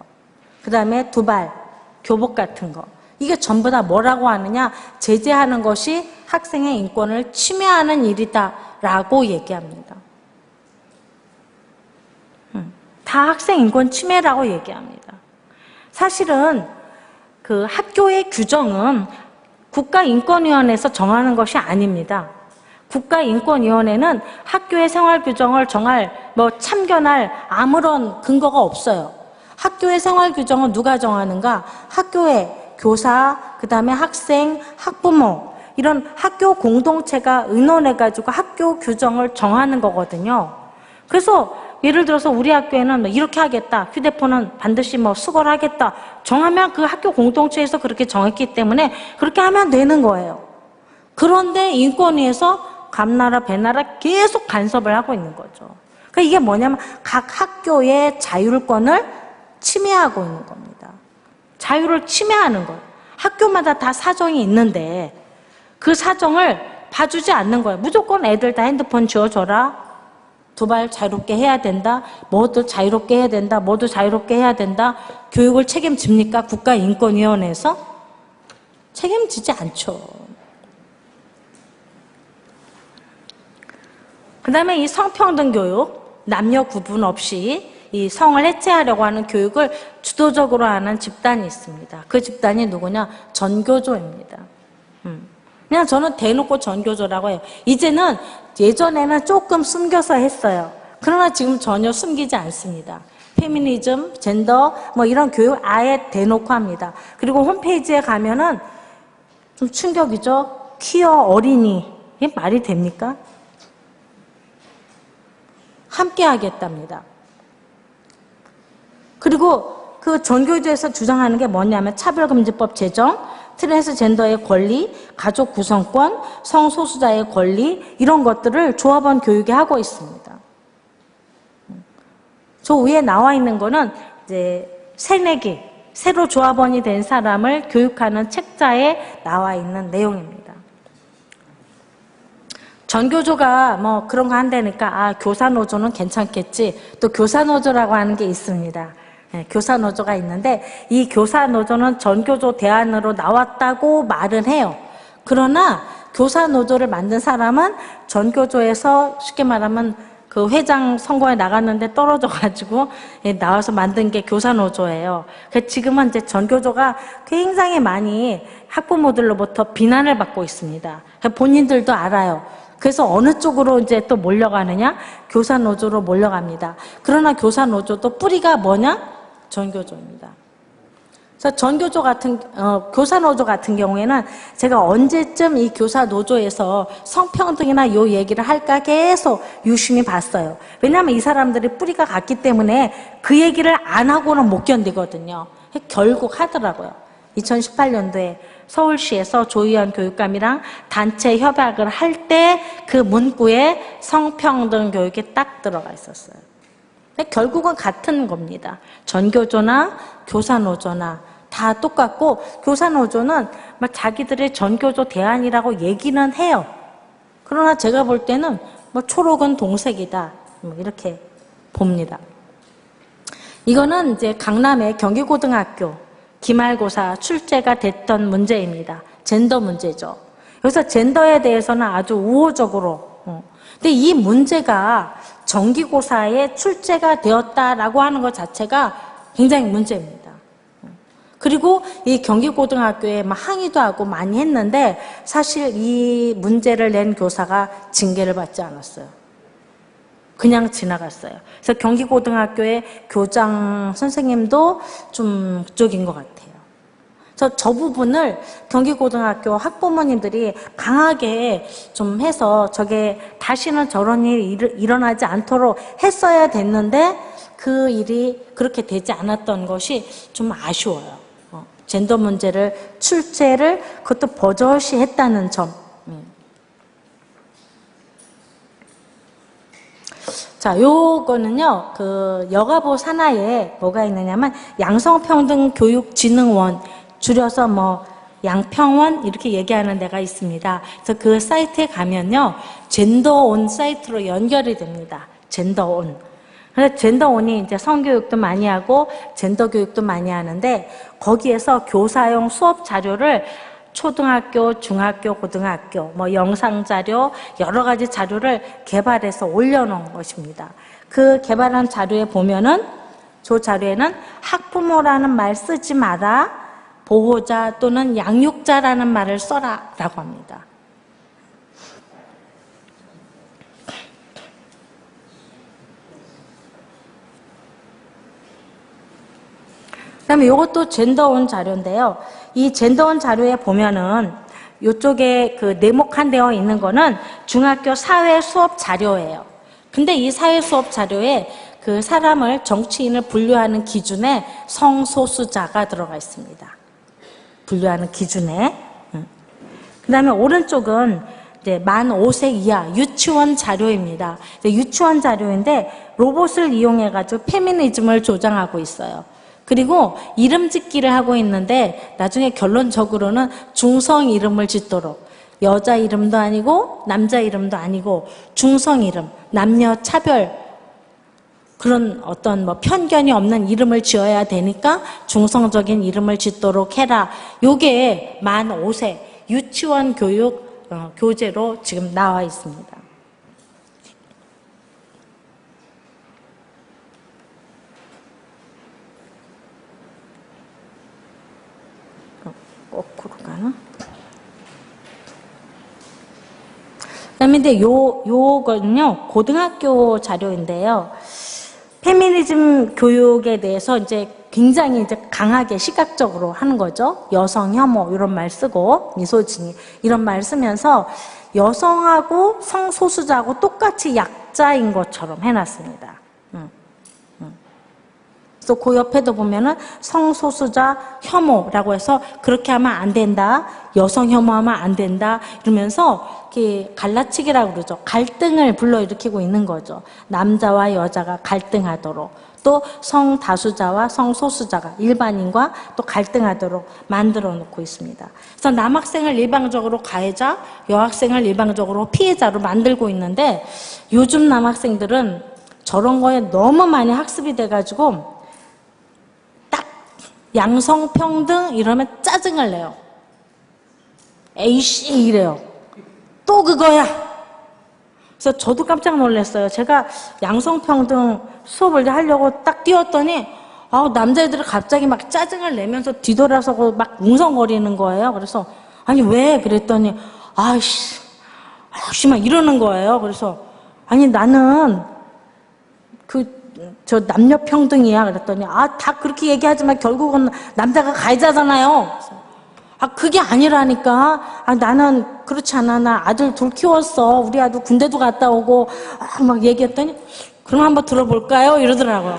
그 다음에 두발, 교복 같은 거. 이게 전부 다 뭐라고 하느냐? 제재하는 것이 학생의 인권을 침해하는 일이다라고 얘기합니다. 다 학생 인권 침해라고 얘기합니다. 사실은 그 학교의 규정은 국가인권위원회에서 정하는 것이 아닙니다. 국가인권위원회는 학교의 생활규정을 참견할 아무런 근거가 없어요. 학교의 생활규정은 누가 정하는가? 학교의 교사, 그 다음에 학생, 학부모, 이런 학교 공동체가 의논해가지고 학교 규정을 정하는 거거든요. 그래서 예를 들어서 우리 학교에는 이렇게 하겠다. 휴대폰은 반드시 수거하겠다. 정하면 그 학교 공동체에서 그렇게 정했기 때문에 그렇게 하면 되는 거예요. 그런데 인권위에서 감나라 배나라 계속 간섭을 하고 있는 거죠. 그러니까 이게 뭐냐면 각 학교의 자율권을 침해하고 있는 겁니다. 자유를 침해하는 거예요. 학교마다 다 사정이 있는데 그 사정을 봐주지 않는 거예요. 무조건 애들 다 핸드폰 지워줘라. 두발 자유롭게 해야 된다. 뭐도 자유롭게 해야 된다. 뭐도 자유롭게 해야 된다. 교육을 책임집니까? 국가인권위원회에서? 책임지지 않죠. 그 다음에 이 성평등 교육, 남녀 구분 없이 이 성을 해체하려고 하는 교육을 주도적으로 하는 집단이 있습니다. 그 집단이 누구냐? 전교조입니다. 그냥 저는 대놓고 전교조라고 해요. 이제는 예전에는 조금 숨겨서 했어요. 그러나 지금 전혀 숨기지 않습니다. 페미니즘, 젠더 이런 교육 아예 대놓고 합니다. 그리고 홈페이지에 가면은 좀 충격이죠. 퀴어 어린이. 이게 말이 됩니까? 함께 하겠답니다. 그리고 그 전교조에서 주장하는 게 뭐냐면 차별금지법 제정, 트랜스젠더의 권리, 가족 구성권, 성소수자의 권리 이런 것들을 조합원 교육에 하고 있습니다. 저 위에 나와 있는 거는 이제 새내기, 새로 조합원이 된 사람을 교육하는 책자에 나와 있는 내용입니다. 전교조가 그런 거 한다니까 교사노조는 괜찮겠지. 또 교사노조라고 하는 게 있습니다. 네, 교사노조가 있는데 이 교사노조는 전교조 대안으로 나왔다고 말은 해요. 그러나 교사노조를 만든 사람은 전교조에서 쉽게 말하면 그 회장 선거에 나갔는데 떨어져가지고 나와서 만든 게 교사노조예요. 지금은 이제 전교조가 굉장히 많이 학부모들로부터 비난을 받고 있습니다. 본인들도 알아요. 그래서 어느 쪽으로 이제 또 몰려가느냐? 교사노조로 몰려갑니다. 그러나 교사노조도 뿌리가 뭐냐? 전교조입니다. 그래서 교사노조 같은 경우에는 제가 언제쯤 이 교사노조에서 성평등이나 요 얘기를 할까 계속 유심히 봤어요. 왜냐하면 이 사람들이 뿌리가 같기 때문에 그 얘기를 안 하고는 못 견디거든요. 결국 하더라고요. 2018년도에 서울시에서 조희연 교육감이랑 단체 협약을 할 때 그 문구에 성평등 교육이 딱 들어가 있었어요. 결국은 같은 겁니다. 전교조나 교사노조나 다 똑같고, 교사노조는 막 자기들의 전교조 대안이라고 얘기는 해요. 그러나 제가 볼 때는 뭐 초록은 동색이다, 뭐 이렇게 봅니다. 이거는 이제 강남의 경기고등학교 기말고사 출제가 됐던 문제입니다. 젠더 문제죠. 여기서 젠더에 대해서는 아주 우호적으로. 근데 이 문제가 정기고사에 출제가 되었다라고 하는 것 자체가 굉장히 문제입니다. 그리고 이 경기고등학교에 막 항의도 하고 많이 했는데 사실 이 문제를 낸 교사가 징계를 받지 않았어요. 그냥 지나갔어요. 그래서 경기고등학교의 교장 선생님도 좀 그쪽인 것 같아요. 그래서 저 부분을 경기고등학교 학부모님들이 강하게 좀 해서 저게 다시는 저런 일이 일어나지 않도록 했어야 됐는데 그 일이 그렇게 되지 않았던 것이 좀 아쉬워요. 젠더 문제를 출제를 그것도 버젓이 했다는 점. 자, 요거는요, 그 여가부 산하에 뭐가 있느냐면 양성평등교육진흥원, 줄여서 뭐 양평원 이렇게 얘기하는 데가 있습니다. 그래서 그 사이트에 가면요, 젠더온 사이트로 연결이 됩니다. 젠더온. 그래서 젠더온이 이제 성교육도 많이 하고 젠더 교육도 많이 하는데, 거기에서 교사용 수업 자료를 초등학교, 중학교, 고등학교, 뭐 영상 자료, 여러 가지 자료를 개발해서 올려놓은 것입니다. 그 개발한 자료에 보면은, 저 자료에는 학부모라는 말 쓰지 마라, 보호자 또는 양육자라는 말을 써라 라고 합니다. 그다음에 이것도 젠더온 자료인데요. 이 젠더온 자료에 보면은 이쪽에 그 네모칸 되어 있는 거는 중학교 사회 수업 자료예요. 근데 이 사회 수업 자료에 그 사람을, 정치인을 분류하는 기준에 성소수자가 들어가 있습니다. 분류하는 기준에. 그다음에 오른쪽은 이제 만 5세 이하 유치원 자료입니다. 유치원 자료인데 로봇을 이용해가지고 페미니즘을 조장하고 있어요. 그리고 이름 짓기를 하고 있는데 나중에 결론적으로는 중성 이름을 짓도록, 여자 이름도 아니고 남자 이름도 아니고 중성 이름, 남녀 차별, 그런 어떤 뭐 편견이 없는 이름을 지어야 되니까 중성적인 이름을 짓도록 해라. 요게 만 5세 유치원 교육 교재로 지금 나와 있습니다. 거꾸로 가나? 그다음에 근데 요거는요, 고등학교 자료인데요. 페미니즘 교육에 대해서 이제 굉장히 이제 강하게 시각적으로 하는 거죠. 여성 혐오 이런 말 쓰고, 미소진이 이런 말 쓰면서 여성하고 성소수자하고 똑같이 약자인 것처럼 해놨습니다. 그래서 그 옆에도 보면은 성소수자 혐오라고 해서 그렇게 하면 안 된다, 여성 혐오하면 안 된다 이러면서 이렇게 갈라치기라고 그러죠. 갈등을 불러일으키고 있는 거죠. 남자와 여자가 갈등하도록, 또 성다수자와 성소수자가, 일반인과 또 갈등하도록 만들어 놓고 있습니다. 그래서 남학생을 일방적으로 가해자, 여학생을 일방적으로 피해자로 만들고 있는데, 요즘 남학생들은 저런 거에 너무 많이 학습이 돼가지고 딱 양성평등 이러면 짜증을 내요. 에이씨 이래요. 또 그거야. 그래서 저도 깜짝 놀랐어요. 제가 양성평등 수업을 하려고 딱 뛰었더니 남자애들이 갑자기 막 짜증을 내면서 뒤돌아서고 막 웅성거리는 거예요. 그래서 아니 왜? 그랬더니 아이씨 막 이러는 거예요. 그래서 아니 나는 저 남녀 평등이야. 그랬더니 다 그렇게 얘기하지만 결국은 남자가 가해자잖아요. 그래서, 그게 아니라니까. 나는 그렇지 않아. 나 아들 둘 키웠어. 우리 아들 군대도 갔다 오고 막 얘기했더니 그럼 한번 들어볼까요? 이러더라고요.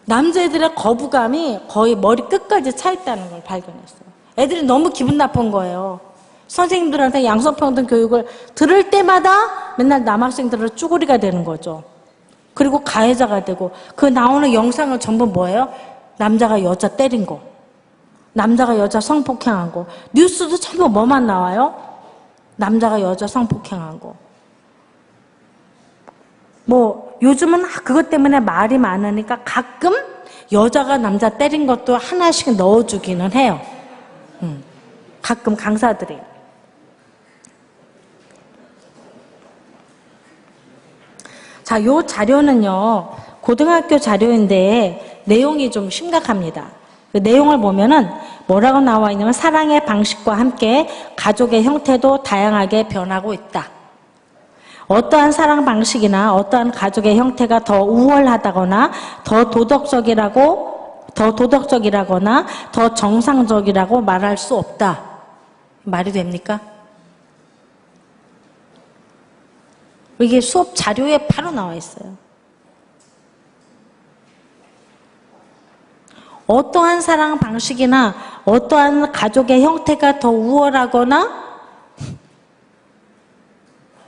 남자애들의 거부감이 거의 머리 끝까지 차 있다는 걸 발견했어요. 애들이 너무 기분 나쁜 거예요. 선생님들한테 양성평등 교육을 들을 때마다 맨날 남학생들은 쭈구리가 되는 거죠. 그리고 가해자가 되고 그 나오는 영상은 전부 뭐예요? 남자가 여자 때린 거, 남자가 여자 성폭행한 거. 뉴스도 전부 뭐만 나와요? 남자가 여자 성폭행한 거. 요즘은 그것 때문에 말이 많으니까 가끔 여자가 남자 때린 것도 하나씩 넣어주기는 해요. 가끔 강사들이. 자, 요 자료는요, 고등학교 자료인데 내용이 좀 심각합니다. 그 내용을 보면은 뭐라고 나와 있냐면 사랑의 방식과 함께 가족의 형태도 다양하게 변하고 있다. 어떠한 사랑 방식이나 어떠한 가족의 형태가 더 우월하다거나 더 도덕적이라거나 더 정상적이라고 말할 수 없다. 말이 됩니까? 이게 수업 자료에 바로 나와 있어요. 어떠한 사랑 방식이나 어떠한 가족의 형태가 더 우월하거나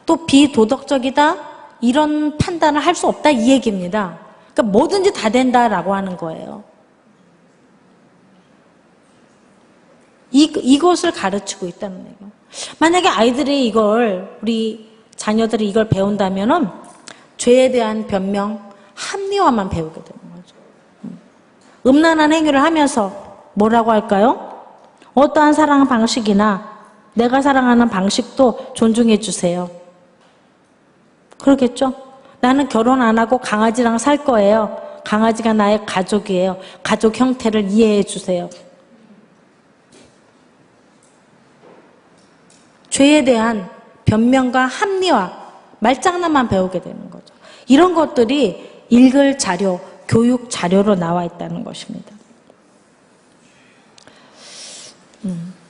또 비도덕적이다 이런 판단을 할 수 없다 이 얘기입니다. 그러니까 뭐든지 다 된다라고 하는 거예요. 이것을 가르치고 있다는 거예요. 만약에 아이들이 우리 자녀들이 이걸 배운다면은 죄에 대한 변명, 합리화만 배우게 되는 거죠. 음란한 행위를 하면서 뭐라고 할까요? 어떠한 사랑 방식이나 내가 사랑하는 방식도 존중해 주세요. 그러겠죠? 나는 결혼 안 하고 강아지랑 살 거예요. 강아지가 나의 가족이에요. 가족 형태를 이해해 주세요. 죄에 대한 변명과 합리화, 말장난만 배우게 되는 거죠. 이런 것들이 읽을 자료, 교육 자료로 나와 있다는 것입니다.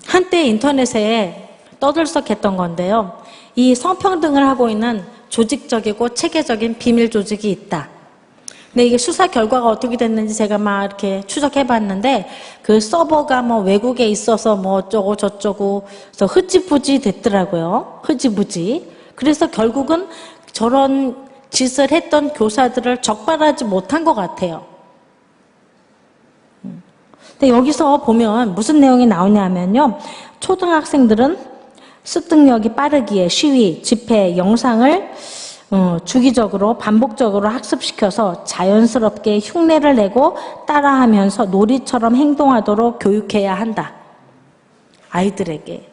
한때 인터넷에 떠들썩했던 건데요. 이 성평등을 하고 있는 조직적이고 체계적인 비밀 조직이 있다. 근데 이게 수사 결과가 어떻게 됐는지 제가 막 이렇게 추적해 봤는데 그 서버가 외국에 있어서 어쩌고 저쩌고 그래서 흐지부지 됐더라고요. 흐지부지. 그래서 결국은 저런 짓을 했던 교사들을 적발하지 못한 것 같아요. 근데 여기서 보면 무슨 내용이 나오냐면요. 초등학생들은 습득력이 빠르기에 시위, 집회, 영상을 주기적으로 반복적으로 학습시켜서 자연스럽게 흉내를 내고 따라하면서 놀이처럼 행동하도록 교육해야 한다. 아이들에게.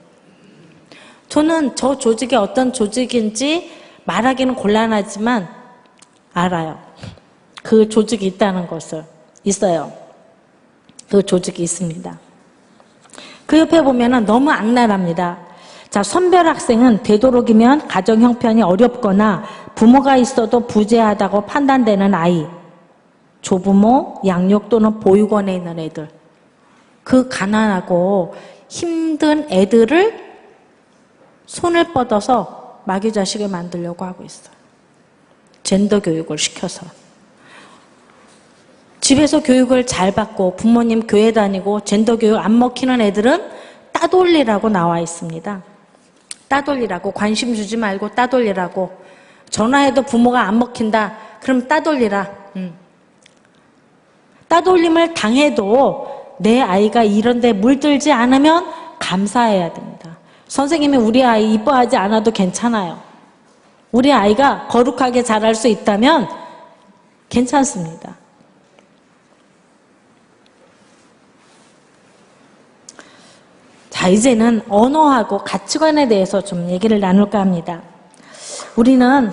저는 저 조직이 어떤 조직인지 말하기는 곤란하지만 알아요. 그 조직이 있다는 것을. 있어요. 그 조직이 있습니다. 그 옆에 보면은 너무 악랄합니다. 자, 선별 학생은 되도록이면 가정 형편이 어렵거나 부모가 있어도 부재하다고 판단되는 아이, 조부모, 양육 또는 보육원에 있는 애들, 그 가난하고 힘든 애들을 손을 뻗어서 마귀 자식을 만들려고 하고 있어요. 젠더 교육을 시켜서. 집에서 교육을 잘 받고 부모님 교회 다니고 젠더 교육 안 먹히는 애들은 따돌리라고 나와 있습니다. 따돌리라고. 관심 주지 말고 따돌리라고. 전화해도 부모가 안 먹힌다. 그럼 따돌리라. 따돌림을 당해도 내 아이가 이런 데 물들지 않으면 감사해야 됩니다. 선생님이 우리 아이 이뻐하지 않아도 괜찮아요. 우리 아이가 거룩하게 자랄 수 있다면 괜찮습니다. 자, 이제는 언어하고 가치관에 대해서 좀 얘기를 나눌까 합니다. 우리는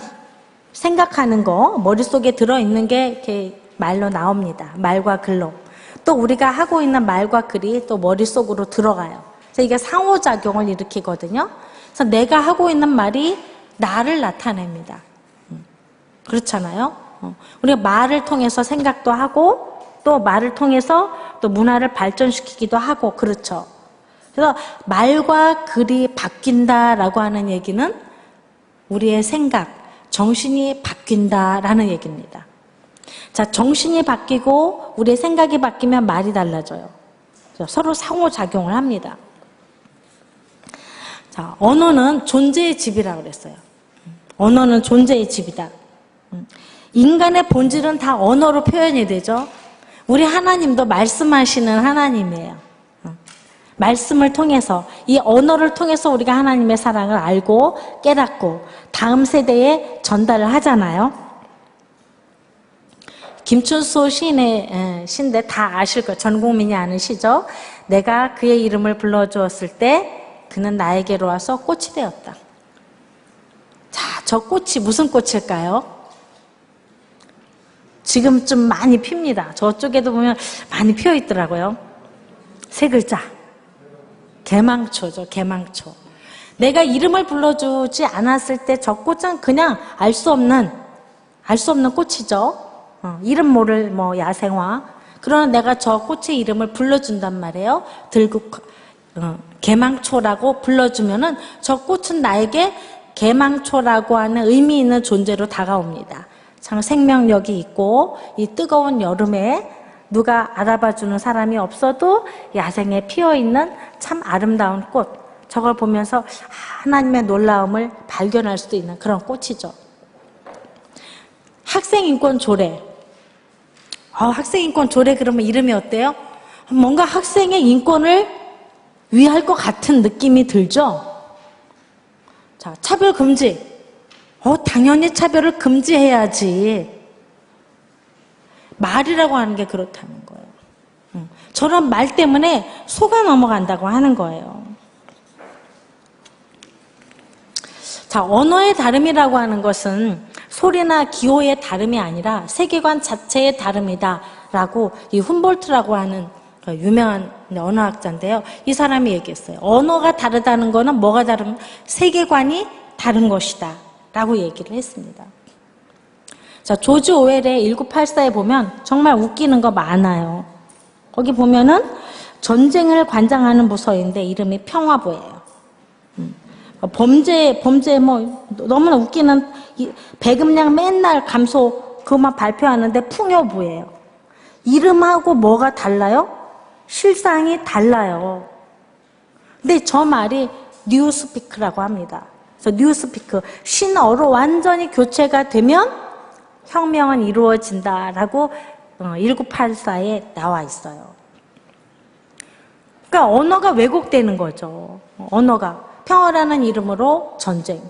생각하는 거, 머릿속에 들어있는 게 이렇게 말로 나옵니다. 말과 글로. 또 우리가 하고 있는 말과 글이 또 머릿속으로 들어가요. 그래서 이게 상호작용을 일으키거든요. 그래서 내가 하고 있는 말이 나를 나타냅니다. 그렇잖아요. 우리가 말을 통해서 생각도 하고 또 말을 통해서 또 문화를 발전시키기도 하고 그렇죠. 그래서 말과 글이 바뀐다라고 하는 얘기는 우리의 생각, 정신이 바뀐다라는 얘기입니다. 자, 정신이 바뀌고 우리의 생각이 바뀌면 말이 달라져요. 서로 상호작용을 합니다. 자, 언어는 존재의 집이라고 그랬어요. 언어는 존재의 집이다. 인간의 본질은 다 언어로 표현이 되죠. 우리 하나님도 말씀하시는 하나님이에요. 말씀을 통해서, 이 언어를 통해서 우리가 하나님의 사랑을 알고 깨닫고 다음 세대에 전달을 하잖아요. 김춘수 시인의 시인데 다 아실 거예요. 전 국민이 아는 시죠. 내가 그의 이름을 불러주었을 때 그는 나에게로 와서 꽃이 되었다. 자, 저 꽃이 무슨 꽃일까요? 지금쯤 많이 핍니다. 저쪽에도 보면 많이 피어 있더라고요. 세 글자. 개망초죠, 개망초. 내가 이름을 불러주지 않았을 때 저 꽃은 그냥 알 수 없는 꽃이죠. 이름 모를 야생화. 그러나 내가 저 꽃의 이름을 불러준단 말이에요. 들국, 개망초라고 불러주면은 저 꽃은 나에게 개망초라고 하는 의미 있는 존재로 다가옵니다. 참 생명력이 있고 이 뜨거운 여름에 누가 알아봐주는 사람이 없어도 야생에 피어있는 참 아름다운 꽃, 저걸 보면서 하나님의 놀라움을 발견할 수도 있는 그런 꽃이죠. 학생인권 조례. 학생인권 조례 그러면 이름이 어때요? 뭔가 학생의 인권을 위할 것 같은 느낌이 들죠? 자, 차별 금지. 당연히 차별을 금지해야지. 말이라고 하는 게 그렇다는 거예요. 저런 말 때문에 속아 넘어간다고 하는 거예요. 자, 언어의 다름이라고 하는 것은 소리나 기호의 다름이 아니라 세계관 자체의 다름이다라고 이 훔볼트라고 하는 유명한 언어학자인데요. 이 사람이 얘기했어요. 언어가 다르다는 거는 뭐가 다른? 세계관이 다른 것이다 라고 얘기를 했습니다. 자, 조지 오웰의 1984에 보면 정말 웃기는 거 많아요. 거기 보면은 전쟁을 관장하는 부서인데 이름이 평화부예요. 범죄 너무나 웃기는 배급량 맨날 감소 그것만 발표하는데 풍요부예요. 이름하고 뭐가 달라요? 실상이 달라요. 근데 저 말이 뉴스피크라고 합니다. 그래서 뉴스피크, 신어로 완전히 교체가 되면 혁명은 이루어진다라고 1984에 나와 있어요. 그러니까 언어가 왜곡되는 거죠. 언어가 평화라는 이름으로 전쟁,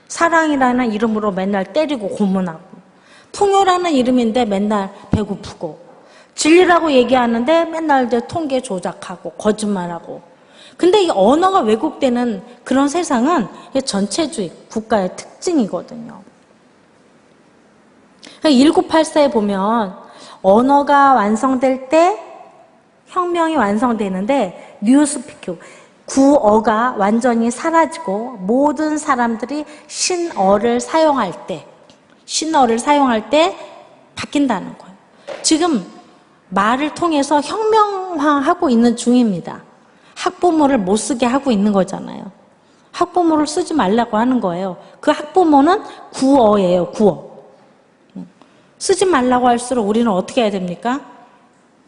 사랑이라는 이름으로 맨날 때리고 고문하고, 풍요라는 이름인데 맨날 배고프고, 진리라고 얘기하는데 맨날 통계 조작하고 거짓말하고. 근데 이 언어가 왜곡되는 그런 세상은 전체주의 국가의 특징이거든요. 1984에 보면 언어가 완성될 때 혁명이 완성되는데 뉴스피크, 구어가 완전히 사라지고 모든 사람들이 신어를 사용할 때 바뀐다는 거예요. 지금 말을 통해서 혁명화하고 있는 중입니다. 학부모를 못 쓰게 하고 있는 거잖아요. 학부모를 쓰지 말라고 하는 거예요. 그 학부모는 구어예요, 구어. 쓰지 말라고 할수록 우리는 어떻게 해야 됩니까?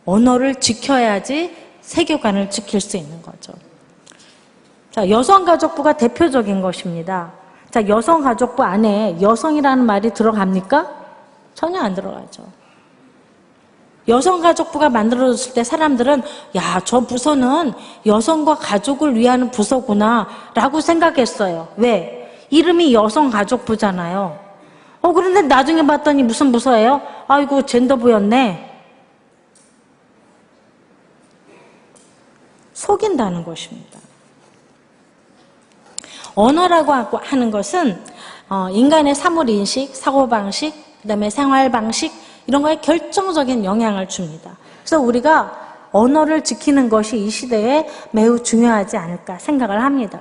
언어를 지켜야지 세계관을 지킬 수 있는 거죠. 자, 여성가족부가 대표적인 것입니다. 자, 여성가족부 안에 여성이라는 말이 들어갑니까? 전혀 안 들어가죠. 여성가족부가 만들어졌을 때 사람들은 야, 저 부서는 여성과 가족을 위한 부서구나 라고 생각했어요. 왜? 이름이 여성가족부잖아요. 그런데 나중에 봤더니 무슨 부서예요? 아이고, 젠더부였네. 속인다는 것입니다. 언어라고 하는 것은 인간의 사물인식, 사고방식, 그다음에 생활방식 이런 거에 결정적인 영향을 줍니다. 그래서 우리가 언어를 지키는 것이 이 시대에 매우 중요하지 않을까 생각을 합니다.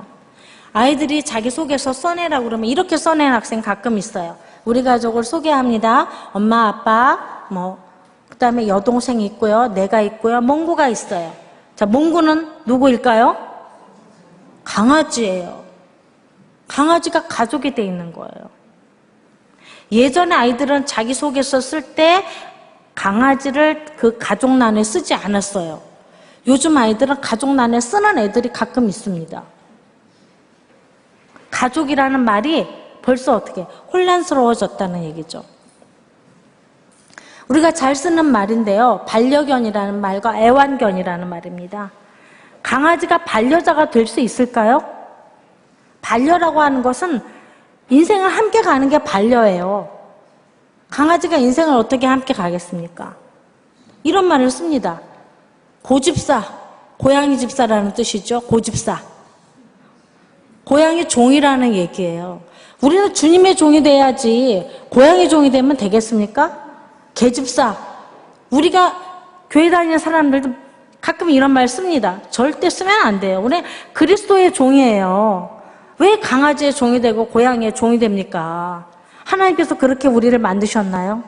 아이들이 자기소개서 써내라고 그러면 이렇게 써내는 학생 가끔 있어요. 우리 가족을 소개합니다. 엄마, 아빠, 그다음에 여동생이 있고요. 내가 있고요. 몽구가 있어요. 자, 몽구는 누구일까요? 강아지예요. 강아지가 가족이 돼 있는 거예요. 예전에 아이들은 자기소개서 쓸 때 강아지를 그 가족란에 쓰지 않았어요. 요즘 아이들은 가족란에 쓰는 애들이 가끔 있습니다. 가족이라는 말이 벌써 어떻게 혼란스러워졌다는 얘기죠. 우리가 잘 쓰는 말인데요. 반려견이라는 말과 애완견이라는 말입니다. 강아지가 반려자가 될 수 있을까요? 반려라고 하는 것은 인생을 함께 가는 게 반려예요. 강아지가 인생을 어떻게 함께 가겠습니까? 이런 말을 씁니다. 고집사, 고양이 집사라는 뜻이죠. 고집사. 고양이 종이라는 얘기예요. 우리는 주님의 종이 돼야지 고양이 종이 되면 되겠습니까? 개집사. 우리가 교회 다니는 사람들도 가끔 이런 말 씁니다. 절대 쓰면 안 돼요. 우리 그리스도의 종이에요. 왜 강아지의 종이 되고 고양이의 종이 됩니까? 하나님께서 그렇게 우리를 만드셨나요?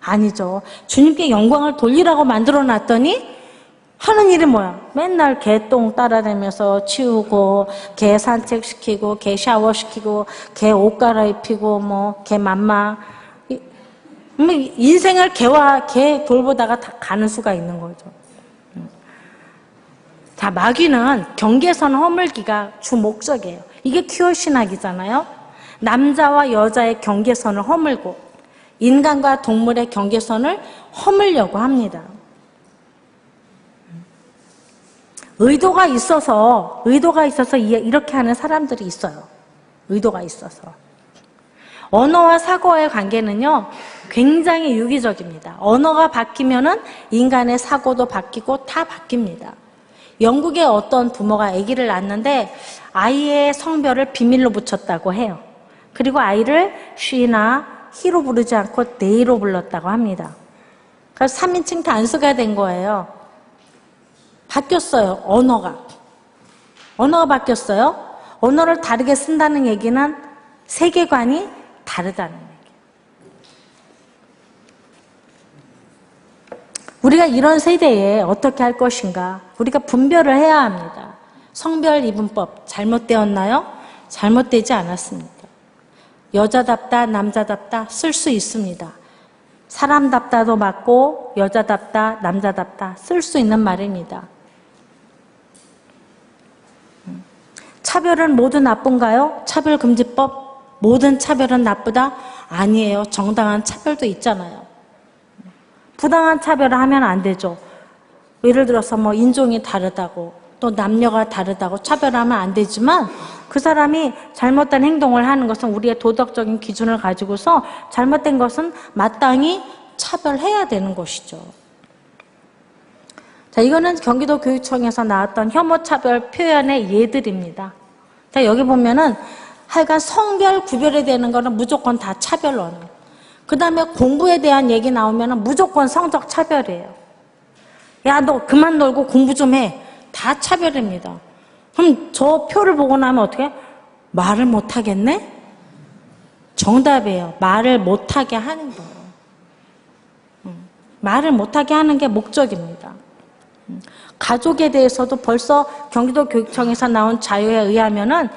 아니죠. 주님께 영광을 돌리라고 만들어 놨더니 하는 일이 뭐야? 맨날 개 똥 따라다니면서 치우고, 개 산책시키고, 개 샤워시키고, 개 옷 갈아입히고, 개 맘마. 인생을 개와 개 돌보다가 다 가는 수가 있는 거죠. 자, 마귀는 경계선 허물기가 주 목적이에요. 이게 퀴어 신학이잖아요. 남자와 여자의 경계선을 허물고, 인간과 동물의 경계선을 허물려고 합니다. 의도가 있어서 이렇게 하는 사람들이 있어요. 의도가 있어서. 언어와 사고의 관계는요, 굉장히 유기적입니다. 언어가 바뀌면은 인간의 사고도 바뀌고 다 바뀝니다. 영국의 어떤 부모가 아기를 낳았는데 아이의 성별을 비밀로 붙였다고 해요. 그리고 아이를 she나 he로 부르지 않고 they로 불렀다고 합니다. 그래서 3인칭 단수가 된 거예요. 바뀌었어요. 언어가 바뀌었어요. 언어를 다르게 쓴다는 얘기는 세계관이 다르다는 얘기예요. 우리가 이런 세대에 어떻게 할 것인가? 우리가 분별을 해야 합니다. 성별 이분법 잘못되었나요? 잘못되지 않았습니다. 여자답다, 남자답다 쓸 수 있습니다. 사람답다도 맞고 여자답다, 남자답다 쓸 수 있는 말입니다. 차별은 모두 나쁜가요? 차별금지법 모든 차별은 나쁘다? 아니에요. 정당한 차별도 있잖아요. 부당한 차별을 하면 안 되죠. 예를 들어서 인종이 다르다고 또 남녀가 다르다고 차별하면 안 되지만 그 사람이 잘못된 행동을 하는 것은 우리의 도덕적인 기준을 가지고서 잘못된 것은 마땅히 차별해야 되는 것이죠. 자, 이거는 경기도 교육청에서 나왔던 혐오차별 표현의 예들입니다. 자, 여기 보면은 하여간 성별 구별이 되는 거는 무조건 다 차별론이에요. 그 다음에 공부에 대한 얘기 나오면은 무조건 성적 차별이에요. 야, 너 그만 놀고 공부 좀 해. 다 차별입니다. 그럼 저 표를 보고 나면 어떻게? 말을 못하겠네? 정답이에요. 말을 못하게 하는 거예요. 말을 못하게 하는 게 목적입니다. 가족에 대해서도 벌써 경기도 교육청에서 나온 자료에 의하면은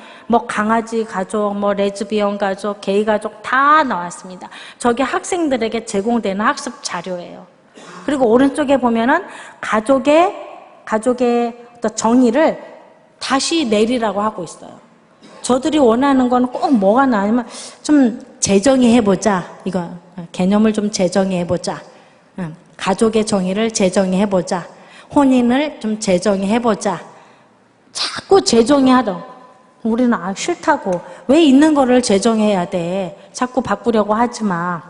강아지 가족, 레즈비언 가족, 게이 가족 다 나왔습니다. 저게 학생들에게 제공되는 학습 자료예요. 그리고 오른쪽에 보면은 가족의 어떤 정의를 다시 내리라고 하고 있어요. 저들이 원하는 건 꼭 뭐가 나냐면 좀 재정의 해보자. 이거 개념을 좀 재정의 해보자. 가족의 정의를 재정의 해보자. 혼인을 좀 재정의 해보자. 자꾸 재정의 하던. 우리는 싫다고. 왜 있는 거를 재정해야 돼? 자꾸 바꾸려고 하지 마.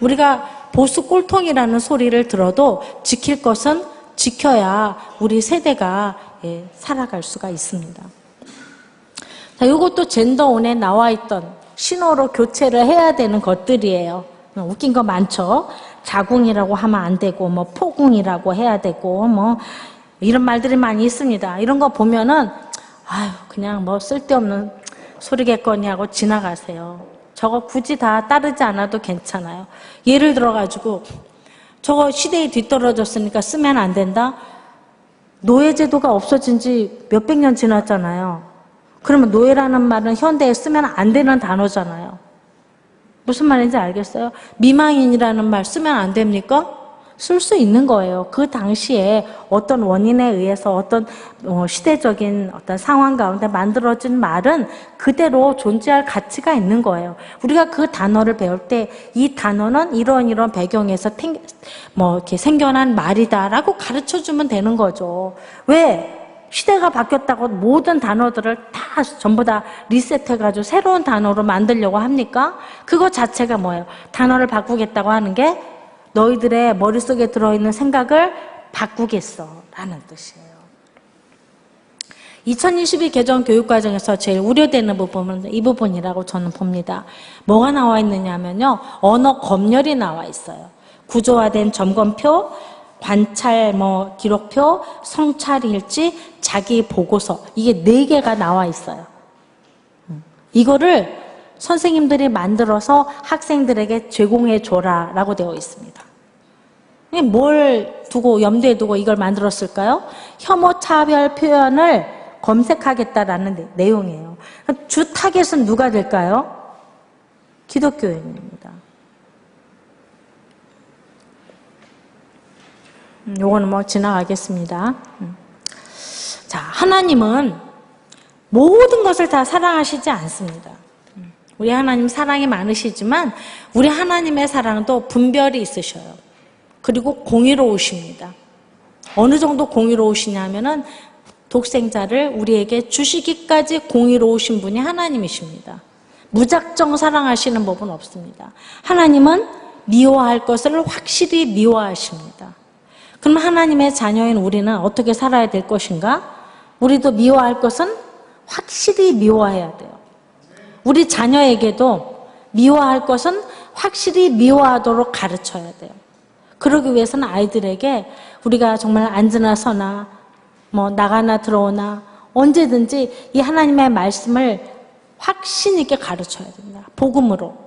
우리가 보수 꼴통이라는 소리를 들어도 지킬 것은 지켜야 우리 세대가 살아갈 수가 있습니다. 자, 이것도 젠더온에 나와 있던 신호로 교체를 해야 되는 것들이에요. 웃긴 거 많죠? 자궁이라고 하면 안 되고, 뭐, 포궁이라고 해야 되고, 뭐, 이런 말들이 많이 있습니다. 이런 거 보면은, 아유, 그냥 뭐 쓸데없는 소리겠거니 하고 지나가세요. 저거 굳이 다 따르지 않아도 괜찮아요. 예를 들어가지고, 저거 시대에 뒤떨어졌으니까 쓰면 안 된다? 노예제도가 없어진 지 몇백 년 지났잖아요. 그러면 노예라는 말은 현대에 쓰면 안 되는 단어잖아요. 무슨 말인지 알겠어요? 미망인이라는 말 쓰면 안 됩니까? 쓸 수 있는 거예요. 그 당시에 어떤 원인에 의해서 어떤 시대적인 어떤 상황 가운데 만들어진 말은 그대로 존재할 가치가 있는 거예요. 우리가 그 단어를 배울 때 이 단어는 이런 배경에서 이렇게 생겨난 말이다라고 가르쳐 주면 되는 거죠. 왜? 시대가 바뀌었다고 모든 단어들을 다 전부 다 리셋해가지고 새로운 단어로 만들려고 합니까? 그거 자체가 뭐예요? 단어를 바꾸겠다고 하는 게 너희들의 머릿속에 들어있는 생각을 바꾸겠어 라는 뜻이에요. 2022 개정 교육과정에서 제일 우려되는 부분은 이 부분이라고 저는 봅니다. 뭐가 나와 있느냐면요, 언어 검열이 나와 있어요. 구조화된 점검표, 관찰 기록표, 성찰일지, 자기 보고서, 이게 4개가 나와 있어요. 이거를 선생님들이 만들어서 학생들에게 제공해 줘라 라고 되어 있습니다. 뭘 두고 염두에 두고 이걸 만들었을까요? 혐오 차별 표현을 검색하겠다라는 내용이에요. 주 타겟은 누가 될까요? 기독교인입니다. 요거는 지나가겠습니다. 자, 하나님은 모든 것을 다 사랑하시지 않습니다. 우리 하나님 사랑이 많으시지만 우리 하나님의 사랑도 분별이 있으셔요. 그리고 공의로우십니다. 어느 정도 공의로우시냐면은 독생자를 우리에게 주시기까지 공의로우신 분이 하나님이십니다. 무작정 사랑하시는 법은 없습니다. 하나님은 미워할 것을 확실히 미워하십니다. 그럼 하나님의 자녀인 우리는 어떻게 살아야 될 것인가? 우리도 미워할 것은 확실히 미워해야 돼요. 우리 자녀에게도 미워할 것은 확실히 미워하도록 가르쳐야 돼요. 그러기 위해서는 아이들에게 우리가 정말 앉으나 서나 나가나 들어오나 언제든지 이 하나님의 말씀을 확신 있게 가르쳐야 됩니다. 복음으로.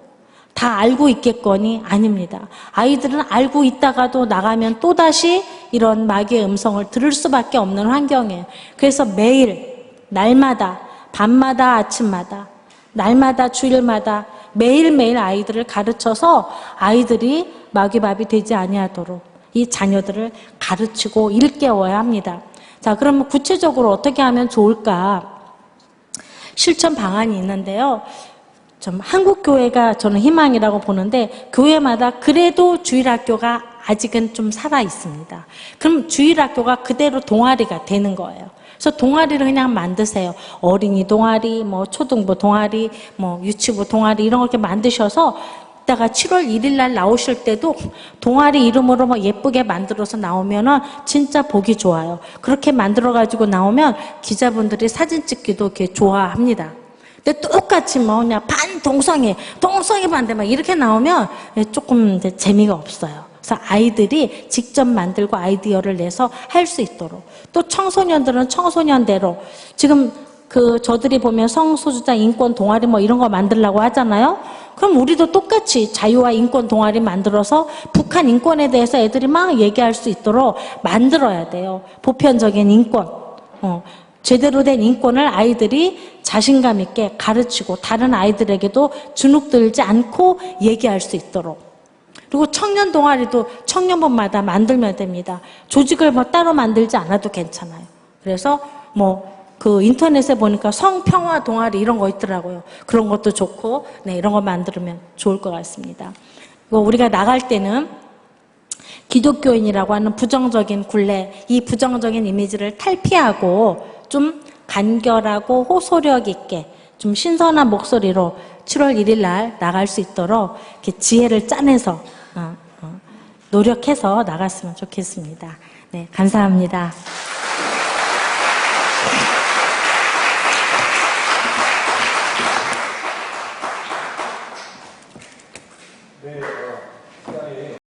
다 알고 있겠거니 아닙니다. 아이들은 알고 있다가도 나가면 또다시 이런 마귀의 음성을 들을 수밖에 없는 환경이에요. 그래서 매일, 날마다, 밤마다, 아침마다, 날마다, 주일마다 매일매일 아이들을 가르쳐서 아이들이 마귀밥이 되지 아니하도록 이 자녀들을 가르치고 일깨워야 합니다. 자, 그러면 구체적으로 어떻게 하면 좋을까? 실천 방안이 있는데요. 좀 한국 교회가 저는 희망이라고 보는데 교회마다 그래도 주일학교가 아직은 좀 살아 있습니다. 그럼 주일학교가 그대로 동아리가 되는 거예요. 그래서 동아리를 그냥 만드세요. 어린이 동아리, 초등부 동아리, 유치부 동아리 이런 거 이렇게 만드셔서 이따가 7월 1일 날 나오실 때도 동아리 이름으로 예쁘게 만들어서 나오면은 진짜 보기 좋아요. 그렇게 만들어가지고 나오면 기자분들이 사진 찍기도 이렇게 좋아합니다. 근데 똑같이 그냥 반동성애, 동성애 반대 이렇게 나오면 조금 재미가 없어요. 그래서 아이들이 직접 만들고 아이디어를 내서 할 수 있도록. 또 청소년들은 청소년대로 지금 저들이 보면 성소수자 인권 동아리 이런 거 만들려고 하잖아요. 그럼 우리도 똑같이 자유와 인권 동아리 만들어서 북한 인권에 대해서 애들이 막 얘기할 수 있도록 만들어야 돼요. 보편적인 인권. 제대로 된 인권을 아이들이 자신감 있게 가르치고 다른 아이들에게도 주눅들지 않고 얘기할 수 있도록. 그리고 청년 동아리도 청년부마다 만들면 됩니다. 조직을 따로 만들지 않아도 괜찮아요. 그래서 인터넷에 보니까 성평화 동아리 이런 거 있더라고요. 그런 것도 좋고, 이런 거 만들면 좋을 것 같습니다. 우리가 나갈 때는 기독교인이라고 하는 부정적인 굴레, 이 부정적인 이미지를 탈피하고 좀 간결하고 호소력 있게 좀 신선한 목소리로 7월 1일 날 나갈 수 있도록 이렇게 지혜를 짜내서 노력해서 나갔으면 좋겠습니다. 네, 감사합니다.